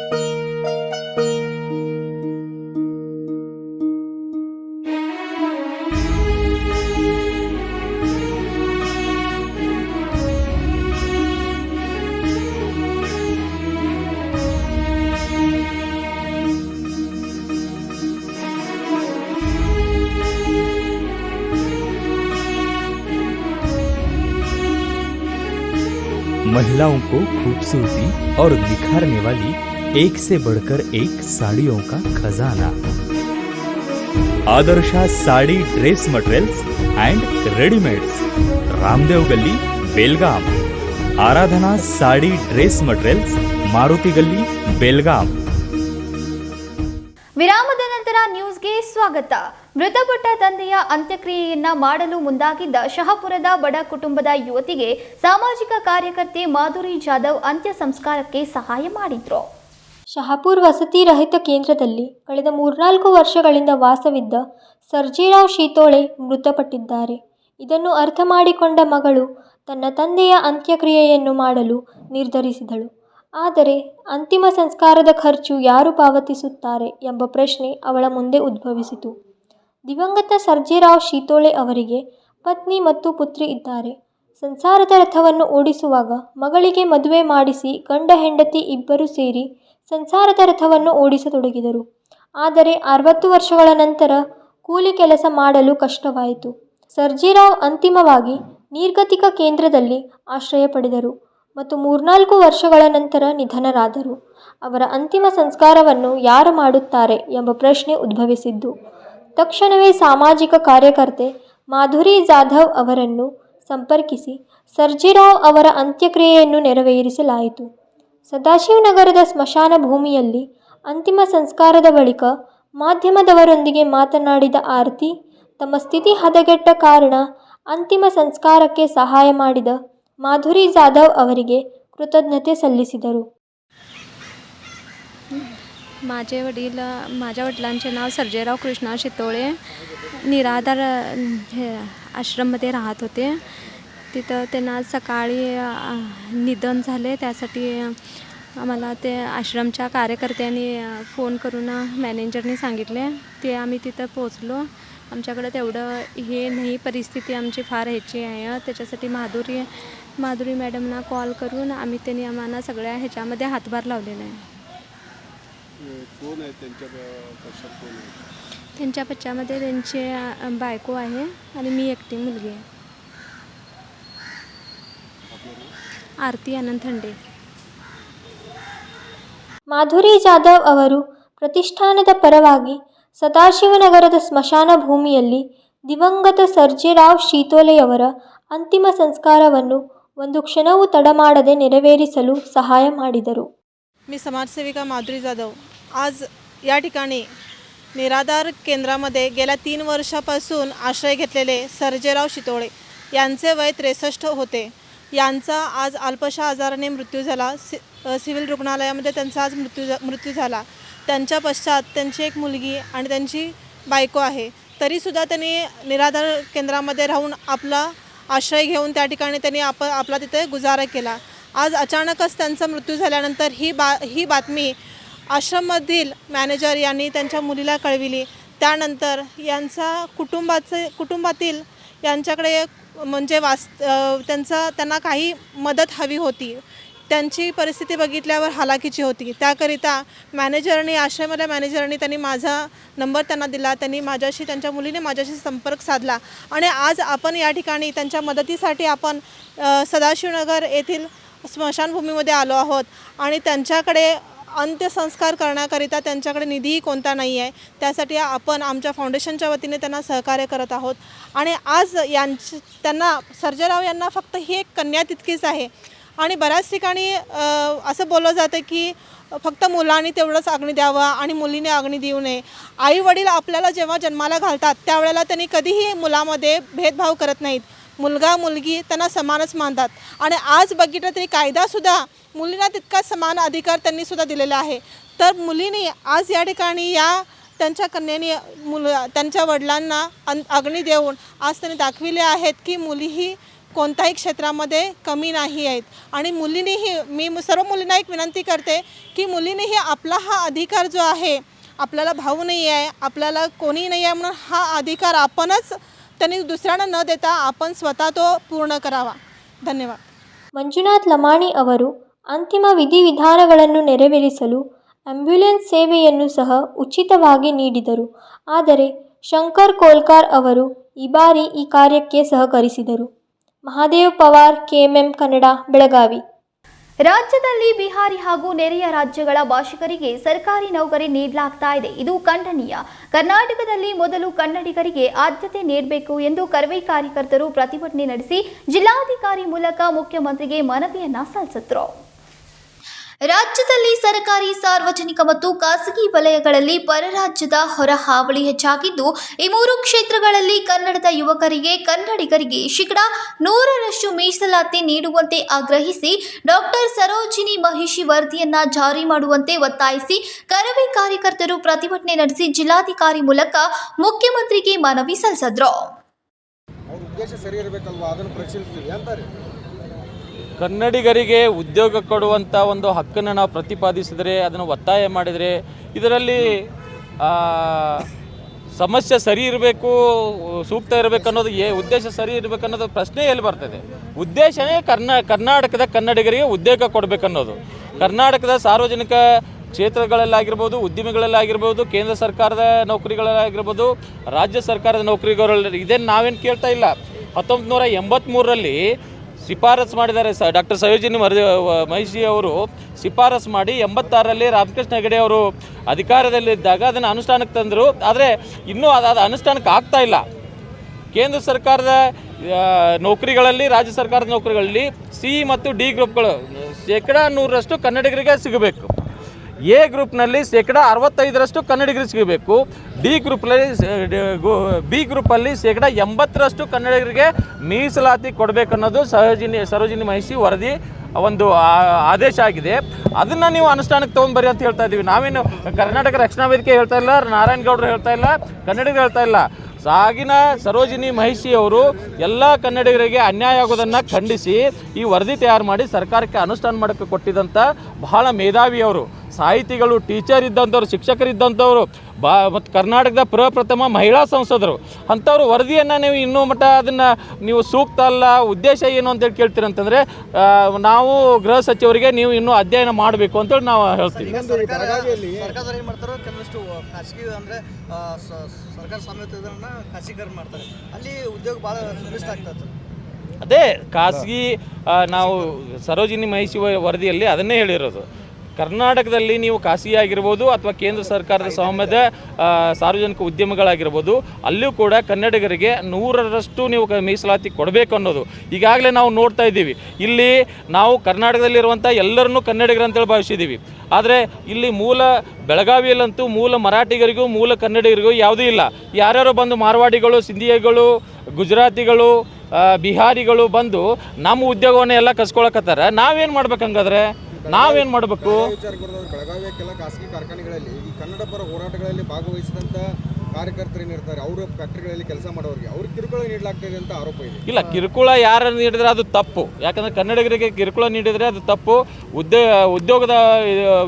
महिलाओं को खूबसूरती और निखारने वाली एक से बढ़कर एक साड़ियों का खजाना। Adarsha sari dress materials and readymades, Ramdev गली, बेलगाम। आराधना साड़ी ड्रेस मटेरियल्स, मारुति गली, बेलगाम। ವಿರಾಮದ ನಂತರ ನ್ಯೂಸ್ಗೆ ಸ್ವಾಗತ. ಮೃತಪಟ್ಟ ತಂದೆಯ ಅಂತ್ಯಕ್ರಿಯೆಯನ್ನ ಮಾಡಲು ಮುಂದಾಗಿದ್ದ ಶಹಾಪುರದ ಬಡ ಕುಟುಂಬದ ಯುವತಿಗೆ ಸಾಮಾಜಿಕ ಕಾರ್ಯಕರ್ತೆ ಮಾಧುರಿ ಜಾಧವ್ ಅಂತ್ಯ ಸಂಸ್ಕಾರಕ್ಕೆ ಸಹಾಯ ಮಾಡಿದ್ರು. ಶಹಾಪುರ ವಸತಿ ರಹಿತ ಕೇಂದ್ರದಲ್ಲಿ ಕಳೆದ 3-4 ವರ್ಷಗಳಿಂದ ವಾಸವಿದ್ದ ಸರ್ಜೇರಾವ್ ಶೀತೋಳೆ ಮೃತಪಟ್ಟಿದ್ದಾರೆ. ಇದನ್ನು ಅರ್ಥ ಮಾಡಿಕೊಂಡ ಮಗಳು ತನ್ನ ತಂದೆಯ ಅಂತ್ಯಕ್ರಿಯೆಯನ್ನು ಮಾಡಲು ನಿರ್ಧರಿಸಿದಳು. ಆದರೆ ಅಂತಿಮ ಸಂಸ್ಕಾರದ ಖರ್ಚು ಯಾರು ಪಾವತಿಸುತ್ತಾರೆ ಎಂಬ ಪ್ರಶ್ನೆ ಅವಳ ಮುಂದೆ ಉದ್ಭವಿಸಿತು. ದಿವಂಗತ ಸರ್ಜೇರಾವ್ ಶೀತೋಳೆ ಅವರಿಗೆ ಪತ್ನಿ ಮತ್ತು ಪುತ್ರಿ ಇದ್ದಾರೆ. ಸಂಸಾರದ ರಥವನ್ನು ಓಡಿಸುವಾಗ ಮಗಳಿಗೆ ಮದುವೆ ಮಾಡಿಸಿ ಗಂಡ ಹೆಂಡತಿ ಇಬ್ಬರು ಸೇರಿ ಸಂಸಾರದ ರಥವನ್ನು ಓಡಿಸತೊಡಗಿದರು. ಆದರೆ 60 ವರ್ಷಗಳ ನಂತರ ಕೂಲಿ ಕೆಲಸ ಮಾಡಲು ಕಷ್ಟವಾಯಿತು. ಸರ್ಜೇರಾವ್ ಅಂತಿಮವಾಗಿ ನಿರ್ಗತಿಕ ಕೇಂದ್ರದಲ್ಲಿ ಆಶ್ರಯ ಪಡೆದರು ಮತ್ತು 3-4 ವರ್ಷಗಳ ನಂತರ ನಿಧನರಾದರು. ಅವರ ಅಂತಿಮ ಸಂಸ್ಕಾರವನ್ನು ಯಾರು ಮಾಡುತ್ತಾರೆ ಎಂಬ ಪ್ರಶ್ನೆ ಉದ್ಭವಿಸಿದ್ದು, ತಕ್ಷಣವೇ ಸಾಮಾಜಿಕ ಕಾರ್ಯಕರ್ತೆ ಮಾಧುರಿ ಜಾಧವ್ ಅವರನ್ನು ಸಂಪರ್ಕಿಸಿ ಸರ್ಜೇರಾವ್ ಅವರ ಅಂತ್ಯಕ್ರಿಯೆಯನ್ನು ನೆರವೇರಿಸಲಾಯಿತು. ಸದಾಶಿವನಗರದ ಸ್ಮಶಾನ ಭೂಮಿಯಲ್ಲಿ ಅಂತಿಮ ಸಂಸ್ಕಾರದ ಬಳಿಕ ಮಾಧ್ಯಮದವರೊಂದಿಗೆ ಮಾತನಾಡಿದ ಆರತಿ, ತಮ್ಮ ಸ್ಥಿತಿ ಹದಗೆಟ್ಟ ಕಾರಣ ಅಂತಿಮ ಸಂಸ್ಕಾರಕ್ಕೆ ಸಹಾಯ ಮಾಡಿದ माधुरी जाधव ಅವರಿಗೆ कृतज्ञते सल्लिसिದರು. माझ्या वडिलांचे नाव सर्जेराव कृष्णा शितोळे. निराधार आश्रममध्ये राहत होते. तिथं त्यांना सकाळी निधन झाले. त्यासाठी आम्हाला ते आश्रमच्या कार्यकर्त्यांनी फोन करून मॅनेजरने सांगितले. ते आम्ही तिथं पोचलो. आमच्याकडे तेवढं हे नाही, परिस्थिती आमची फार ह्याची आहे. त्याच्यासाठी माधुरी मॅडमना कॉल करून आम्ही त्यांनी आम्हाला सगळ्या ह्याच्यामध्ये हातभार लावलेला आहे. कोण आहे त्यांच्या पश्चात कोण आहे? त्यांच्या पश्चामध्ये त्यांचे बायको आहे आणि मी एकटी मुलगी आहे. आरती आनंद थंडे. ಮಾಧುರಿ ಜಾಧವ್ ಅವರು ಪ್ರತಿಷ್ಠಾನದ ಪರವಾಗಿ ಸದಾಶಿವನಗರದ ಸ್ಮಶಾನ ಭೂಮಿಯಲ್ಲಿ ದಿವಂಗತ ಸರ್ಜೇರಾವ್ ಶಿತೋಲೆಯವರ ಅಂತಿಮ ಸಂಸ್ಕಾರವನ್ನು ಒಂದು ಕ್ಷಣವೂ ತಡಮಾಡದೆ ನೆರವೇರಿಸಲು ಸಹಾಯ ಮಾಡಿದರು. मी समाजसेविका माधुरी जाधव आज या ठिकाणी निराधार केंद्रामध्ये गेल्या 3 वर्षापासून आश्रय घेतलेले सर्जेराव शितोळे यांचे वय 63 होते. यांचा आज अल्पशा आजाराने मृत्यू झाला. सिव्हिल रुग्णालयामध्ये त्यांचा आज मृत्यू झाला. त्यांच्या पश्चात त्यांची एक मुलगी आणि त्यांची बायको आहे. तरीसुद्धा त्यांनी निराधार केंद्रामध्ये राहून आपला आश्रय घेऊन त्या ठिकाणी त्यांनी आपला तिथे गुजारा केला. आज अचानकच त्यांचा मृत्यू झाल्यानंतर ही बातमी आश्रममधील मॅनेजर यांनी त्यांच्या मुलीला कळविली. त्यानंतर यांचा कुटुंबातील यांच्याकडे म्हणजे त्यांना काही मदत हवी होती. त्यांची परिस्थिती बघितल्यावर हालाकीची होती. त्याकरिता आश्रमाच्या मॅनेजरनी त्यांनी माझा नंबर त्यांना दिला. त्यांनी त्यांच्या मुलीने माझ्याशी संपर्क साधला आणि आज आपण या ठिकाणी त्यांच्या मदतीसाठी आपण सदाशिवनगर येथील स्मशानभूमीमध्ये आलो आहोत आणि त्यांच्याकडे अंत्यसंस्कार करण्याकरिता त्यांच्याकडे निधीही कोणता नाही आहे. त्यासाठी आपण आमच्या फाउंडेशनच्या वतीने त्यांना सहकार्य करत आहोत. आणि आज त्यांना सर्जेराव यांना फक्त ही एक कन्या तितकीच आहे. आणि बऱ्याच ठिकाणी असं बोललं जातं की फक्त मुलांनी तेवढंच अग्नी द्यावं आणि मुलीने अग्नी देऊ नये. आई वडील आपल्याला जेव्हा जन्माला घालतात त्यावेळेला त्यांनी कधीही मुलामध्ये भेदभाव करत नाहीत. मुलगा मुलगी त्यांना समानच मानतात. आणि आज बघितलं तरी कायदासुद्धा मुलींना तितका समान अधिकार त्यांनीसुद्धा दिलेला आहे. तर मुलींनी आज या ठिकाणी त्यांच्या कन्यानी त्यांच्या वडिलांना अग्नी देऊन आज त्यांनी दाखविले आहेत की मुलीही कोणत्याही क्षेत्रामध्ये कमी नाही आहेत. आणि मुलींनीही मी सर्व मुलींना एक विनंती करते की मुलींनीही आपला हा अधिकार जो आहे, आपल्याला भाऊ नाही आहे, आपल्याला कोणी नाही आहे म्हणून हा अधिकार आपणच त्यांनी दुसऱ्यांना न देता आपण स्वतः तो पूर्ण करावा. धन्यवाद. ಮಂಜುನಾಥ್ ಲಮಾಣಿ ಅವರು ಅಂತಿಮ ವಿಧಿವಿಧಾನಗಳನ್ನು ನೆರವೇರಿಸಲು ಆಂಬ್ಯುಲೆನ್ಸ್ ಸೇವೆಯನ್ನು ಸಹ ಉಚಿತವಾಗಿ ನೀಡಿದರು. ಆದರೆ ಶಂಕರ್ ಕೋಲ್ಕಾರ್ ಅವರು ಈ ಬಾರಿ ಈ ಕಾರ್ಯಕ್ಕೆ ಸಹಕರಿಸಿದರು. ಮಹಾದೇವ್ ಪವಾರ್, KMM ಕನ್ನಡ, ಬೆಳಗಾವಿ. ರಾಜ್ಯದಲ್ಲಿ ಬಿಹಾರಿ ಹಾಗೂ ನೆರೆಯ ರಾಜ್ಯಗಳ ಭಾಷಿಕರಿಗೆ ಸರ್ಕಾರಿ ನೌಕರಿ ನೀಡಲಾಗ್ತಾ ಇದೆ. ಇದು ಖಂಡನೀಯ. ಕರ್ನಾಟಕದಲ್ಲಿ ಮೊದಲು ಕನ್ನಡಿಗರಿಗೆ ಆದ್ಯತೆ ನೀಡಬೇಕು ಎಂದು ಕರವೇ ಕಾರ್ಯಕರ್ತರು ಪ್ರತಿಭಟನೆ ನಡೆಸಿ ಜಿಲ್ಲಾಧಿಕಾರಿ ಮೂಲಕ ಮುಖ್ಯಮಂತ್ರಿಗೆ ಮನವಿಯನ್ನ ಸಲ್ಲಿಸಿದರು. ರಾಜ್ಯದಲ್ಲಿ ಸರ್ಕಾರಿ, ಸಾರ್ವಜನಿಕ ಮತ್ತು ಖಾಸಗಿ ವಲಯಗಳಲ್ಲಿ ಪರರಾಜ್ಯದ ಹೊರ ಹಾವಳಿ ಹೆಚ್ಚಾಗಿದ್ದು, ಈ 3 ಕ್ಷೇತ್ರಗಳಲ್ಲಿ ಕನ್ನಡದ ಯುವಕರಿಗೆ, ಕನ್ನಡಿಗರಿಗೆ 100% ಮೀಸಲಾತಿ ನೀಡುವಂತೆ ಆಗ್ರಹಿಸಿ ಡಾಕ್ಟರ್ ಸರೋಜಿನಿ ಮಹಿಷಿ ವರದಿಯನ್ನ ಜಾರಿ ಮಾಡುವಂತೆ ಒತ್ತಾಯಿಸಿ ಕರವೇ ಕಾರ್ಯಕರ್ತರು ಪ್ರತಿಭಟನೆ ನಡೆಸಿ ಜಿಲ್ಲಾಧಿಕಾರಿ ಮೂಲಕ ಮುಖ್ಯಮಂತ್ರಿಗೆ ಮನವಿ ಸಲ್ಲಿಸಿದರು. ಕನ್ನಡಿಗರಿಗೆ ಉದ್ಯೋಗ ಕೊಡುವಂಥ ಒಂದು ಹಕ್ಕನ್ನು ನಾವು ಪ್ರತಿಪಾದಿಸಿದರೆ, ಅದನ್ನು ಒತ್ತಾಯ ಮಾಡಿದರೆ, ಇದರಲ್ಲಿ ಸಮಸ್ಯೆ ಸರಿ ಇರಬೇಕು, ಸೂಕ್ತ ಇರಬೇಕು ಅನ್ನೋದು ಉದ್ದೇಶ ಸರಿ ಇರಬೇಕು ಅನ್ನೋದು ಪ್ರಶ್ನೆ ಎಲ್ಲಿ ಬರ್ತದೆ? ಉದ್ದೇಶನೇ ಕರ್ನಾಟಕದ ಕನ್ನಡಿಗರಿಗೆ ಉದ್ಯೋಗ ಕೊಡಬೇಕನ್ನೋದು. ಕರ್ನಾಟಕದ ಸಾರ್ವಜನಿಕ ಕ್ಷೇತ್ರಗಳಲ್ಲಾಗಿರ್ಬೋದು, ಉದ್ಯಮಿಗಳಲ್ಲಾಗಿರ್ಬೋದು, ಕೇಂದ್ರ ಸರ್ಕಾರದ ನೌಕರಿಗಳಲ್ಲಾಗಿರ್ಬೋದು, ರಾಜ್ಯ ಸರ್ಕಾರದ ನೌಕರಿಗಳಲ್ಲಿ ಇದೇನು ನಾವೇನು ಕೇಳ್ತಾ ಇಲ್ಲ. 1983ರಲ್ಲಿ ಶಿಫಾರಸು ಮಾಡಿದ್ದಾರೆ. ಡಾಕ್ಟರ್ ಸರೋಜಿನಿ ಮಹಿಷಿ ಅವರು ಶಿಫಾರಸು ಮಾಡಿ 86ರಲ್ಲಿ ರಾಮಕೃಷ್ಣ ಹೆಗಡೆ ಅವರು ಅಧಿಕಾರದಲ್ಲಿದ್ದಾಗ ಅದನ್ನು ಅನುಷ್ಠಾನಕ್ಕೆ ತಂದರು. ಆದರೆ ಇನ್ನೂ ಅದು ಅನುಷ್ಠಾನಕ್ಕೆ ಆಗ್ತಾ ಇಲ್ಲ. ಕೇಂದ್ರ ಸರ್ಕಾರದ ನೌಕರಿಗಳಲ್ಲಿ, ರಾಜ್ಯ ಸರ್ಕಾರದ ನೌಕರಿಗಳಲ್ಲಿ ಸಿ ಮತ್ತು ಡಿ ಗ್ರೂಪ್ಗಳು 100% ಕನ್ನಡಿಗರಿಗೆ ಸಿಗಬೇಕು. ಎ ಗ್ರೂಪ್ನಲ್ಲಿ 65% ಕನ್ನಡಿಗರಿಗೆ ಸಿಗಬೇಕು. ಡಿ ಗ್ರೂಪ್ನಲ್ಲಿ ಬಿ ಗ್ರೂಪಲ್ಲಿ 80% ಕನ್ನಡಿಗರಿಗೆ ಮೀಸಲಾತಿ ಕೊಡಬೇಕನ್ನೋದು ಸರೋಜಿನಿ ಮಹಿಷಿ ವರದಿ ಒಂದು ಆದೇಶ ಆಗಿದೆ. ಅದನ್ನು ನೀವು ಅನುಷ್ಠಾನಕ್ಕೆ ತೊಗೊಂಡ್ಬರಿ ಅಂತ ಹೇಳ್ತಾ ಇದ್ದೀವಿ. ನಾವೇನು ಕರ್ನಾಟಕ ರಕ್ಷಣಾ ವೇದಿಕೆ ಹೇಳ್ತಾ ಇಲ್ಲ, ನಾರಾಯಣಗೌಡರು ಹೇಳ್ತಾ ಇಲ್ಲ, ಕನ್ನಡಿಗರು ಹೇಳ್ತಾ ಇಲ್ಲ. ಆಗಿನ ಸರೋಜಿನಿ ಮಹಿಷಿ ಅವರು ಎಲ್ಲ ಕನ್ನಡಿಗರಿಗೆ ಅನ್ಯಾಯ ಆಗೋದನ್ನು ಖಂಡಿಸಿ ಈ ವರದಿ ತಯಾರು ಮಾಡಿ ಸರ್ಕಾರಕ್ಕೆ ಅನುಷ್ಠಾನ ಮಾಡೋಕ್ಕೆ ಕೊಟ್ಟಿದ್ದಂಥ ಬಹಳ ಮೇಧಾವಿಯವರು, ಸಾಹಿತಿಗಳು, ಟೀಚರ್ ಇದ್ದಂಥವ್ರು, ಶಿಕ್ಷಕರಿದ್ದಂಥವ್ರು, ಮತ್ತು ಕರ್ನಾಟಕದ ಪ್ರಪ್ರಥಮ ಮಹಿಳಾ ಸಂಸದರು. ಅಂಥವ್ರು ವರದಿಯನ್ನು ನೀವು ಇನ್ನೂ ಮಟ್ಟ ಅದನ್ನು ನೀವು ಸೂಕ್ತ ಅಲ್ಲ, ಉದ್ದೇಶ ಏನು ಅಂತೇಳಿ ಕೇಳ್ತೀರಂತಂದರೆ ನಾವು ಗೃಹ ಸಚಿವರಿಗೆ ನೀವು ಇನ್ನೂ ಅಧ್ಯಯನ ಮಾಡಬೇಕು ಅಂತೇಳಿ ನಾವು ಹೇಳ್ತೀವಿ. ಸರ್ಕಾರ ಏನು ಮಾಡ್ತಾರೋ ಕೆಲವಷ್ಟು ಖಾಸಗಿ ಅಂದರೆ ಸರ್ಕಾರ ಸ್ವಾಮ್ಯತೆಯನ್ನು ಖಾಸಗೀಕರಣ ಮಾಡ್ತಾರೆ, ಅಲ್ಲಿ ಉದ್ಯೋಗ ಭಾಳ ಸುರಕ್ಷಿತ ಆಗ್ತದೆ. ಅದೇ ಖಾಸಗಿ ನಾವು ಸರೋಜಿನಿ ಮಹಿಷಿ ವರದಿಯಲ್ಲಿ ಅದನ್ನೇ ಹೇಳಿರೋದು. ಕರ್ನಾಟಕದಲ್ಲಿ ನೀವು ಖಾಸಗಿ ಆಗಿರ್ಬೋದು ಅಥವಾ ಕೇಂದ್ರ ಸರ್ಕಾರದ ಸ್ವಾಮ್ಯದ ಸಾರ್ವಜನಿಕ ಉದ್ಯಮಗಳಾಗಿರ್ಬೋದು, ಅಲ್ಲೂ ಕೂಡ ಕನ್ನಡಿಗರಿಗೆ 100% ನೀವು ಮೀಸಲಾತಿ ಕೊಡಬೇಕು ಅನ್ನೋದು ಈಗಾಗಲೇ ನಾವು ನೋಡ್ತಾ ಇದ್ದೀವಿ. ಇಲ್ಲಿ ನಾವು ಕರ್ನಾಟಕದಲ್ಲಿರುವಂಥ ಎಲ್ಲರನ್ನೂ ಕನ್ನಡಿಗರು ಅಂತೇಳಿ ಭಾವಿಸಿದ್ದೀವಿ. ಆದರೆ ಇಲ್ಲಿ ಮೂಲ ಬೆಳಗಾವಿಯಲ್ಲಂತೂ ಮೂಲ ಮರಾಠಿಗರಿಗೂ ಮೂಲ ಕನ್ನಡಿಗರಿಗೂ ಯಾವುದೂ ಇಲ್ಲ. ಯಾರ್ಯಾರೋ ಬಂದು ಮಾರ್ವಾಡಿಗಳು, ಸಿಂಧಿಗಳು, ಗುಜರಾತಿಗಳು, ಬಿಹಾರಿಗಳು ಬಂದು ನಮ್ಮ ಉದ್ಯೋಗವನ್ನೇ ಎಲ್ಲ ಕಸ್ಕೊಳಕತ್ತಾರ. ನಾವೇನು ಮಾಡ್ಬೇಕಂಗಾದ್ರೆ ನಾವೇನು ಮಾಡಬೇಕು? ಬೆಳಗಾವಿಯ ಕೆಲ ಖಾಸಗಿ ಕಾರ್ಖಾನೆಗಳಲ್ಲಿ ಈ ಕನ್ನಡ ಪರ ಹೋರಾಟಗಳಲ್ಲಿ ಭಾಗವಹಿಸಿದಂಥ ಕಾರ್ಯಕರ್ತರು ಏನಿರ್ತಾರೆ, ಅವರು ಫ್ಯಾಕ್ಟ್ರಿಗಳಲ್ಲಿ ಕೆಲಸ ಮಾಡೋರಿಗೆ ಅವ್ರಿಗೆ ಕಿರುಕುಳ ನೀಡಲಾಗ್ತದೆ ಅಂತ ಆರೋಪ ಇದೆ. ಇಲ್ಲ, ಕಿರುಕುಳ ಯಾರು ನೀಡಿದ್ರೆ ಅದು ತಪ್ಪು. ಯಾಕಂದರೆ ಕನ್ನಡಿಗರಿಗೆ ಕಿರುಕುಳ ನೀಡಿದರೆ ಅದು ತಪ್ಪು. ಉದ್ಯೋಗದ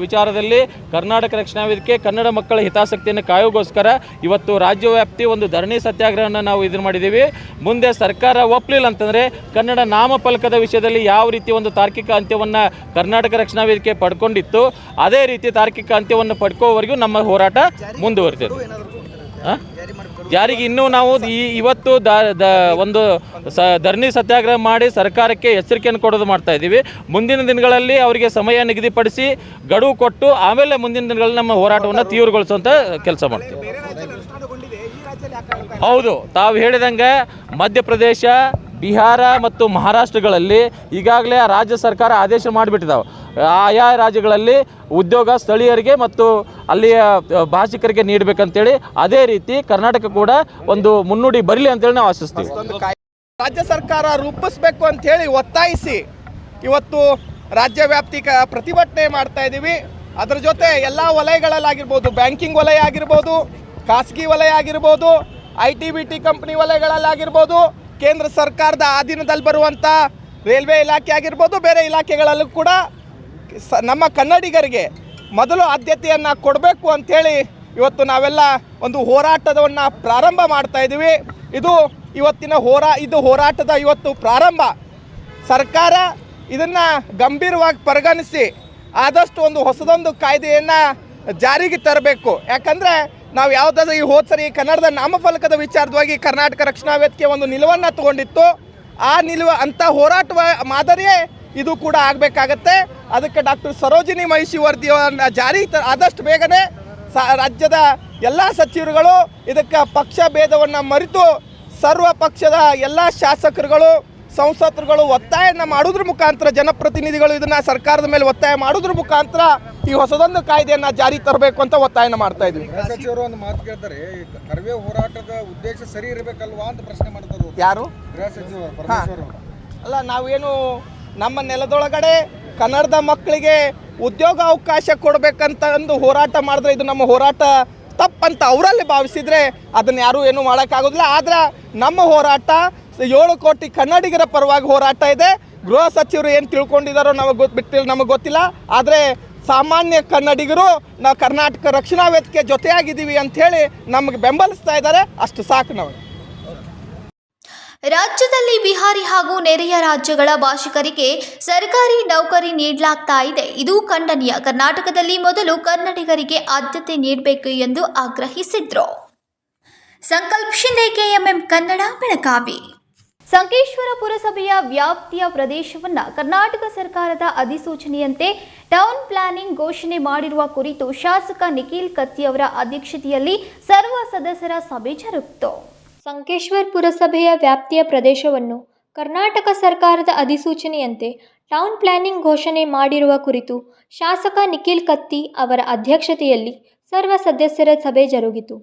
ವಿಚಾರದಲ್ಲಿ ಕರ್ನಾಟಕ ರಕ್ಷಣಾ ವೇದಿಕೆ ಕನ್ನಡ ಮಕ್ಕಳ ಹಿತಾಸಕ್ತಿಯನ್ನು ಕಾಯೋಗೋಸ್ಕರ ಇವತ್ತು ರಾಜ್ಯವ್ಯಾಪ್ತಿ ಒಂದು ಧರಣಿ ಸತ್ಯಾಗ್ರಹವನ್ನು ನಾವು ಇದನ್ನು ಮಾಡಿದ್ದೀವಿ. ಮುಂದೆ ಸರ್ಕಾರ ಒಪ್ಪಲಿಲ್ಲ ಅಂತಂದರೆ ಕನ್ನಡ ನಾಮಫಲಕದ ವಿಷಯದಲ್ಲಿ ಯಾವ ರೀತಿ ಒಂದು ತಾರ್ಕಿಕ ಅಂತ್ಯವನ್ನು ಕರ್ನಾಟಕ ರಕ್ಷಣಾ ವೇದಿಕೆ ಪಡ್ಕೊಂಡಿತ್ತು, ಅದೇ ರೀತಿ ತಾರ್ಕಿಕ ಅಂತ್ಯವನ್ನು ಪಡ್ಕೋವರೆಗೂ ನಮ್ಮ ಹೋರಾಟ ಮುಂದುವರಿತದೆ. ಜಾರಿಗೆ ಇನ್ನೂ ನಾವು ಇವತ್ತು ಒಂದು ಧರಣಿ ಸತ್ಯಾಗ್ರಹ ಮಾಡಿ ಸರ್ಕಾರಕ್ಕೆ ಎಚ್ಚರಿಕೆಯನ್ನು ಕೊಡೋದು ಮಾಡ್ತಾ ಇದ್ದೀವಿ. ಮುಂದಿನ ದಿನಗಳಲ್ಲಿ ಅವರಿಗೆ ಸಮಯ ನಿಗದಿಪಡಿಸಿ ಗಡುವು ಕೊಟ್ಟು ಆಮೇಲೆ ಮುಂದಿನ ದಿನಗಳಲ್ಲಿ ನಮ್ಮ ಹೋರಾಟವನ್ನು ತೀವ್ರಗೊಳಿಸುವಂಥ ಕೆಲಸ ಮಾಡ್ತೀವಿ. ಹೌದು, ತಾವು ಹೇಳಿದಂಗೆ ಮಧ್ಯಪ್ರದೇಶ, ಬಿಹಾರ ಮತ್ತು ಮಹಾರಾಷ್ಟ್ರಗಳಲ್ಲಿ ಈಗಾಗಲೇ ರಾಜ್ಯ ಸರ್ಕಾರ ಆದೇಶ ಮಾಡಿಬಿಟ್ಟಿದ್ದಾವೆ. ಆಯಾ ರಾಜ್ಯಗಳಲ್ಲಿ ಉದ್ಯೋಗ ಸ್ಥಳೀಯರಿಗೆ ಮತ್ತು ಅಲ್ಲಿಯ ಭಾಷಿಕರಿಗೆ ನೀಡಬೇಕಂತೇಳಿ ಅದೇ ರೀತಿ ಕರ್ನಾಟಕ ಕೂಡ ಒಂದು ಮುನ್ನುಡಿ ಬರಲಿ ಅಂತೇಳಿ ನಾವು ಆಶಿಸ್ತೀವಿ. ರಾಜ್ಯ ಸರ್ಕಾರ ರೂಪಿಸಬೇಕು ಅಂಥೇಳಿ ಒತ್ತಾಯಿಸಿ ಇವತ್ತು ರಾಜ್ಯ ವ್ಯಾಪ್ತಿ ಪ್ರತಿಭಟನೆ ಮಾಡ್ತಾ ಇದ್ದೀವಿ. ಅದರ ಜೊತೆ ಎಲ್ಲ ವಲಯಗಳಲ್ಲಾಗಿರ್ಬೋದು, ಬ್ಯಾಂಕಿಂಗ್ ವಲಯ ಆಗಿರ್ಬೋದು, ಖಾಸಗಿ ವಲಯ ಆಗಿರ್ಬೋದು, IT-BT ಕಂಪ್ನಿ ವಲಯಗಳಲ್ಲಾಗಿರ್ಬೋದು, ಕೇಂದ್ರ ಸರ್ಕಾರದ ಅಧೀನದಲ್ಲಿ ಬರುವಂಥ ರೈಲ್ವೆ ಇಲಾಖೆ ಆಗಿರ್ಬೋದು, ಬೇರೆ ಇಲಾಖೆಗಳಲ್ಲೂ ಕೂಡ ನಮ್ಮ ಕನ್ನಡಿಗರಿಗೆ ಮೊದಲು ಆದ್ಯತೆಯನ್ನು ಕೊಡಬೇಕು ಅಂಥೇಳಿ ಇವತ್ತು ನಾವೆಲ್ಲ ಒಂದು ಹೋರಾಟವನ್ನು ಪ್ರಾರಂಭ ಮಾಡ್ತಾ ಇದ್ದೀವಿ. ಇದು ಇವತ್ತಿನ ಹೋರಾಟದ ಇವತ್ತು ಪ್ರಾರಂಭ. ಸರ್ಕಾರ ಇದನ್ನು ಗಂಭೀರವಾಗಿ ಪರಿಗಣಿಸಿ ಆದಷ್ಟು ಒಂದು ಹೊಸದೊಂದು ಕಾಯ್ದೆಯನ್ನು ಜಾರಿಗೆ ತರಬೇಕು. ಯಾಕಂದರೆ ನಾವು ಯಾವುದಾದ್ರೂ ಈ ಹೋದ ಸರಿ ಕನ್ನಡದ ನಾಮಫಲಕದ ವಿಚಾರವಾಗಿ ಕರ್ನಾಟಕ ರಕ್ಷಣಾ ವೇದಿಕೆ ಒಂದು ನಿಲುವನ್ನು ತಗೊಂಡಿತ್ತು. ಆ ನಿಲುವು ಅಂಥ ಹೋರಾಟ ಮಾದರಿಯೇ ಇದು ಕೂಡ ಆಗಬೇಕಾಗತ್ತೆ. ಅದಕ್ಕೆ ಡಾಕ್ಟರ್ ಸರೋಜಿನಿ ಮಹಿಷಿ ವರದಿಯನ್ನು ಜಾರಿ ಆದಷ್ಟು ಬೇಗನೆ ರಾಜ್ಯದ ಎಲ್ಲ ಸಚಿವರುಗಳು ಇದಕ್ಕೆ ಪಕ್ಷ ಭೇದವನ್ನು ಮರೆತು ಸರ್ವ ಪಕ್ಷದ ಎಲ್ಲ ಶಾಸಕರುಗಳು, ಸಂಸದರುಗಳು ಒತ್ತಾಯನ ಮಾಡೋದ್ರ ಮುಖಾಂತರ, ಜನಪ್ರತಿನಿಧಿಗಳು ಇದನ್ನು ಸರ್ಕಾರದ ಮೇಲೆ ಒತ್ತಾಯ ಮಾಡೋದ್ರ ಮುಖಾಂತರ ಈ ಹೊಸದೊಂದು ಕಾಯ್ದೆಯನ್ನು ಜಾರಿ ತರಬೇಕು ಅಂತ ಒತ್ತಾಯನ ಮಾಡ್ತಾ ಇದ್ವಿ. ಗೃಹ ಸಚಿವರು ಒಂದು ಮಾತು ಕೇಳ್ತಾರೆ, ಕರ್ವೆ ಹೋರಾಟದ ಉದ್ದೇಶ ಸರಿ ಇರಬೇಕಲ್ವಾ ಅಂತ ಪ್ರಶ್ನೆ ಮಾಡ್ತಾರೆ. ಯಾರು? ಗೃಹ ಸಚಿವರು. ಅಲ್ಲ, ನಾವೇನು ನಮ್ಮ ನೆಲದೊಳಗಡೆ ಕನ್ನಡದ ಮಕ್ಕಳಿಗೆ ಉದ್ಯೋಗ ಅವಕಾಶ ಕೊಡಬೇಕಂತ ಒಂದು ಹೋರಾಟ ಮಾಡಿದ್ರೆ ಇದು ನಮ್ಮ ಹೋರಾಟ ತಪ್ಪಂತ ಅವರಲ್ಲಿ ಭಾವಿಸಿದರೆ ಅದನ್ನು ಯಾರೂ ಏನೂ ಮಾಡೋಕ್ಕಾಗೋದಿಲ್ಲ. ಆದರೆ ನಮ್ಮ ಹೋರಾಟ 7 ಕೋಟಿ ಕನ್ನಡಿಗರ ಪರವಾಗಿ ಹೋರಾಟ ಇದೆ. ಗೃಹ ಸಚಿವರು ಏನು ತಿಳ್ಕೊಂಡಿದ್ದಾರೋ ನಮಗೆ ಗೊತ್ತಿಲ್ಲ. ಆದರೆ ಸಾಮಾನ್ಯ ಕನ್ನಡಿಗರು ನಾವು ಕರ್ನಾಟಕ ರಕ್ಷಣಾ ವೇದಿಕೆ ಜೊತೆಯಾಗಿದ್ದೀವಿ ಅಂಥೇಳಿ ನಮಗೆ ಬೆಂಬಲಿಸ್ತಾ ಇದ್ದಾರೆ. ಅಷ್ಟು ಸಾಕು. ನಾವು ರಾಜ್ಯದಲ್ಲಿ ಬಿಹಾರಿ ಹಾಗೂ ನೆರೆಯ ರಾಜ್ಯಗಳ ಭಾಷಿಕರಿಗೆ ಸರ್ಕಾರಿ ನೌಕರಿ ನೀಡಲಾಗ್ತಾ ಇದೆ. ಇದು ಖಂಡನೀಯ. ಕರ್ನಾಟಕದಲ್ಲಿ ಮೊದಲು ಕನ್ನಡಿಗರಿಗೆ ಆದ್ಯತೆ ನೀಡಬೇಕು ಎಂದು ಆಗ್ರಹಿಸಿದ್ರು. ಸಂಕಲ್ಪ ಶಿಂದೆ, KMM ಕನ್ನಡ, ಬೆಳಗಾವಿ. ಸಂಕೇಶ್ವರ ಪುರಸಭೆಯ ವ್ಯಾಪ್ತಿಯ ಪ್ರದೇಶವನ್ನು ಕರ್ನಾಟಕ ಸರ್ಕಾರದ ಅಧಿಸೂಚನೆಯಂತೆ ಟೌನ್ ಪ್ಲಾನಿಂಗ್ ಘೋಷಣೆ ಮಾಡಿರುವ ಕುರಿತು ಶಾಸಕ ನಿಖಿಲ್ ಕತ್ತಿ ಅವರ ಅಧ್ಯಕ್ಷತೆಯಲ್ಲಿ ಸರ್ವ ಸದಸ್ಯರ ಸಭೆ ಜರುಗಿತು. ಸಂಕೇಶ್ವರ್ ಪುರಸಭೆಯ ವ್ಯಾಪ್ತಿಯ ಪ್ರದೇಶವನ್ನು ಕರ್ನಾಟಕ ಸರ್ಕಾರದ ಅಧಿಸೂಚನೆಯಂತೆ ಟೌನ್ ಪ್ಲಾನಿಂಗ್ ಘೋಷಣೆ ಮಾಡಿರುವ ಕುರಿತು ಶಾಸಕ ನಿಖಿಲ್ ಕತ್ತಿ ಅವರ ಅಧ್ಯಕ್ಷತೆಯಲ್ಲಿ ಸರ್ವ ಸದಸ್ಯರ ಸಭೆ ಜರುಗಿತು.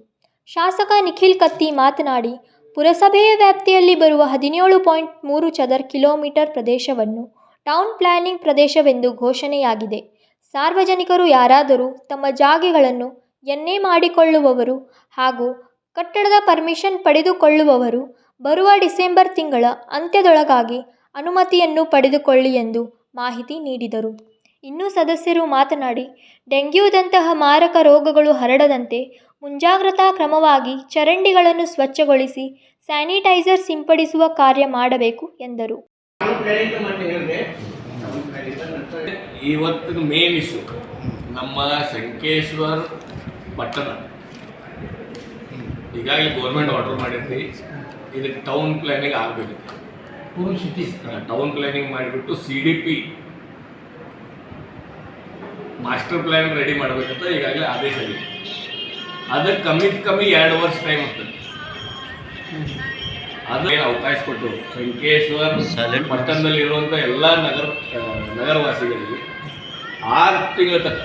ಶಾಸಕ ನಿಖಿಲ್ ಕತ್ತಿ ಮಾತನಾಡಿ, ಪುರಸಭೆಯ ವ್ಯಾಪ್ತಿಯಲ್ಲಿ ಬರುವ 17.3 ಚದರ ಕಿಲೋಮೀಟರ್ ಪ್ರದೇಶವನ್ನು ಟೌನ್ ಪ್ಲಾನಿಂಗ್ ಪ್ರದೇಶವೆಂದು ಘೋಷಣೆಯಾಗಿದೆ. ಸಾರ್ವಜನಿಕರು ಯಾರಾದರೂ ತಮ್ಮ ಜಾಗೆಗಳನ್ನು ಎನ್ನೆ ಮಾಡಿಕೊಳ್ಳುವವರು ಹಾಗೂ ಕಟ್ಟಡದ ಪರ್ಮಿಷನ್ ಪಡೆದುಕೊಳ್ಳುವವರು ಬರುವ ಡಿಸೆಂಬರ್ ತಿಂಗಳ ಅಂತ್ಯದೊಳಗಾಗಿ ಅನುಮತಿಯನ್ನು ಪಡೆದುಕೊಳ್ಳಿ ಎಂದು ಮಾಹಿತಿ ನೀಡಿದರು. ಇನ್ನು ಸದಸ್ಯರು ಮಾತನಾಡಿ, ಡೆಂಗ್ಯೂದಂತಹ ಮಾರಕ ರೋಗಗಳು ಹರಡದಂತೆ ಮುಂಜಾಗ್ರತಾ ಕ್ರಮವಾಗಿ ಚರಂಡಿಗಳನ್ನು ಸ್ವಚ್ಛಗೊಳಿಸಿ ಸ್ಯಾನಿಟೈಸರ್ ಸಿಂಪಡಿಸುವ ಕಾರ್ಯ ಮಾಡಬೇಕು ಎಂದರು. ಇವತ್ತಿನ ಮೇನ್ ಇಶ್ಯೂ ನಮ್ಮ ಸಂಕೇಶ್ವರ್ ಪಟ್ಟಣ ಈಗಾಗಲೇ ಗೌರ್ಮೆಂಟ್ ಆರ್ಡರ್ ಮಾಡಿದ್ವಿ, ಇದಕ್ಕೆ ಟೌನ್ ಪ್ಲಾನಿಂಗ್ ಆಗಬೇಕು. ಟೌನ್ ಪ್ಲಾನಿಂಗ್ ಮಾಡಿಬಿಟ್ಟು CDP ಮಾಸ್ಟರ್ ಪ್ಲಾನ್ ರೆಡಿ ಮಾಡಬೇಕಂತ ಈಗಾಗಲೇ ಆದೇಶ ಆಗಿದೆ. ಅದಕ್ಕೆ ಕಮ್ಮಿ 2 ವರ್ಷ ಟೈಮ್ ಆಗ್ತದೆ. ಅದೇನು ಅವಕಾಶ ಕೊಟ್ಟು ಸಂಕೇಶ್ವರ್ ಪಟ್ಟಣದಲ್ಲಿರುವಂಥ ಎಲ್ಲ ನಗರವಾಸಿಗಳಿಗೆ 6 ತಿಂಗಳ ತನಕ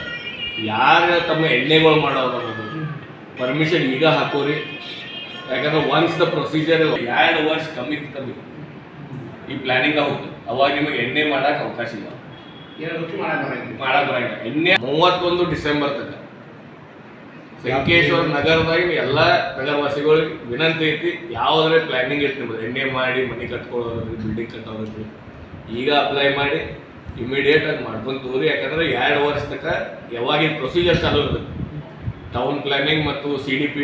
ಯಾರು ತಮ್ಮ ಎಣ್ಣೆಗಳು ಮಾಡೋರು ಪರ್ಮಿಷನ್ ಈಗ ಹಾಕೋರಿ. ಯಾಕಂದ್ರೆ ಒನ್ಸ್ ದ ಪ್ರೊಸೀಜರ್ 2 ವರ್ಷ ಕಮ್ಮಿ ಈ ಪ್ಲಾನಿಂಗ್ ಹೋಗ್ತದೆ. ಅವಾಗ ನಿಮಗೆ ಎಣ್ಣೆ ಮಾಡೋಕೆ ಅವಕಾಶ ಇಲ್ಲ, ಮಾಡಕ್ಕೆ ಬರಂಗಿಲ್ಲ. ಎಣ್ಣೆ 31 ಡಿಸೆಂಬರ್ ತನಕ ಸಂಕೇಶ್ವರ ನಗರದಾಗ ಎಲ್ಲ ನಗರವಾಸಿಗಳಿಗೆ ವಿನಂತಿ ಐತಿ, ಯಾವುದೇ ಪ್ಲಾನಿಂಗ್ ಐತಿ ನಿಮ್ಮದು ಎಣ್ಣೆ ಮಾಡಿ ಮನೆ ಕಟ್ಕೊಳ್ಳೋದ್ರಿ ಬಿಲ್ಡಿಂಗ್ ಕಟ್ಟೋದ್ರಿ ಈಗ ಅಪ್ಲೈ ಮಾಡಿ ಇಮಿಡಿಯೇಟ್ ಆಗಿ ಮಾಡ್ಕೊಂಡು ತೋರಿ. ಯಾಕಂದ್ರೆ 2 ವರ್ಷ ತನಕ ಯಾವಾಗಿನ ಪ್ರೊಸೀಜರ್ ಚಾಲೂ ಇರ್ತದೆ. ಟೌನ್ ಪ್ಲಾನಿಂಗ್ ಮತ್ತು CDP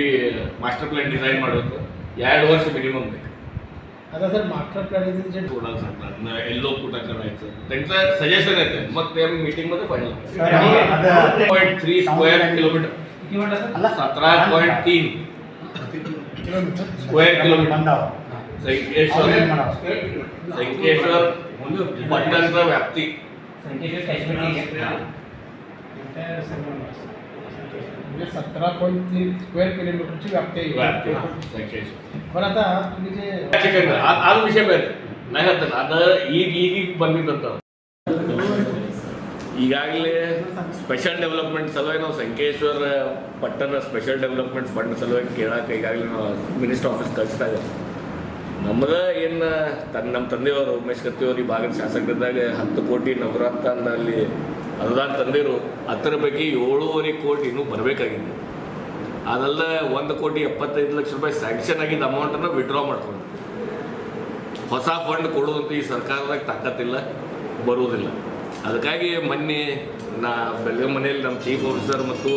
ಮಾಸ್ಟರ್ ಪ್ಲಾನ್ ಡಿಸೈನ್ ಮಾಡೋದು 2 ವರ್ಷ ಮಿನಿಮಮ್ ಬೇಕು. आता सर मास्टर प्लॅनिंग थोडा सांगतात एल्लो कुठं करायचं त्यांचं सजेशन येते, मग ते मीटिंगमध्ये final. 3 square kilometre 17.3 square kilometre Sankeshwar पट्टणचं व्याप्ती. म्हणजे 17.3 स्क्वेअर किलोमीटरची व्याप्ती संकेश्वर. पण आता तुम्ही जे आज विषय ಬೇರೆ नाही ಹೇಳ್ತಾನೆ, ಅದು ಈಗ ಬಂದಿದ್ದಂತ. ಈಗಾಗಲೇ ಸ್ಪೆಷಲ್ ಡೆವಲಪ್ಮೆಂಟ್ ಸಲುವಾಗಿ ನಾವು ಸಂಕೇಶ್ವರ ಪಟ್ಟಣ ಸ್ಪೆಷಲ್ ಡೆವಲಪ್ಮೆಂಟ್ ಫಂಡ್ ಸಲುವಾಗಿ ಕೇಳಕ್ಕೆ ಈಗಾಗಲೇ ನಾವು ಮಿನಿಸ್ಟರ್ ಆಫೀಸ್ ಕಳಿಸ್ತಾ ಇದ್ದೀವಿ. ನಮ್ಮದು ಏನು ನಮ್ಮ ತಂದೆಯವರು ಉಮೇಶ್ ಕತ್ತಿಯವರು ಈ ಭಾಗದ ಶಾಸಕರಿದ್ದಾಗ 10 ಕೋಟಿ ನವರತ್ನ ಅಲ್ಲಿ ಅನುದಾನ ತಂದಿರು. 10 ಪೈಕಿ 7.5 ಕೋಟಿ ಇನ್ನೂ ಬರಬೇಕಾಗಿದೆ. ಅದೆಲ್ಲ 1,75,00,000 ರೂಪಾಯಿ ಸ್ಯಾಂಕ್ಷನ್ ಆಗಿದ್ದ ಅಮೌಂಟನ್ನು ವಿಡ್ರಾ ಮಾಡ್ಕೊಂಡು ಹೊಸ ಫಂಡ್ ಕೊಡೋದಂತ ಈ ಸರ್ಕಾರದಾಗ ತಾಕತ್ತಿಲ್ಲ, ಬರುವುದಿಲ್ಲ. ಅದಕ್ಕಾಗಿ ಮೊನ್ನೆ ಬೆಳಗ್ಗೆ ಮನೆಯಲ್ಲಿ ನಮ್ಮ ಚೀಫ್ ಆಫೀಸರ್ ಮತ್ತು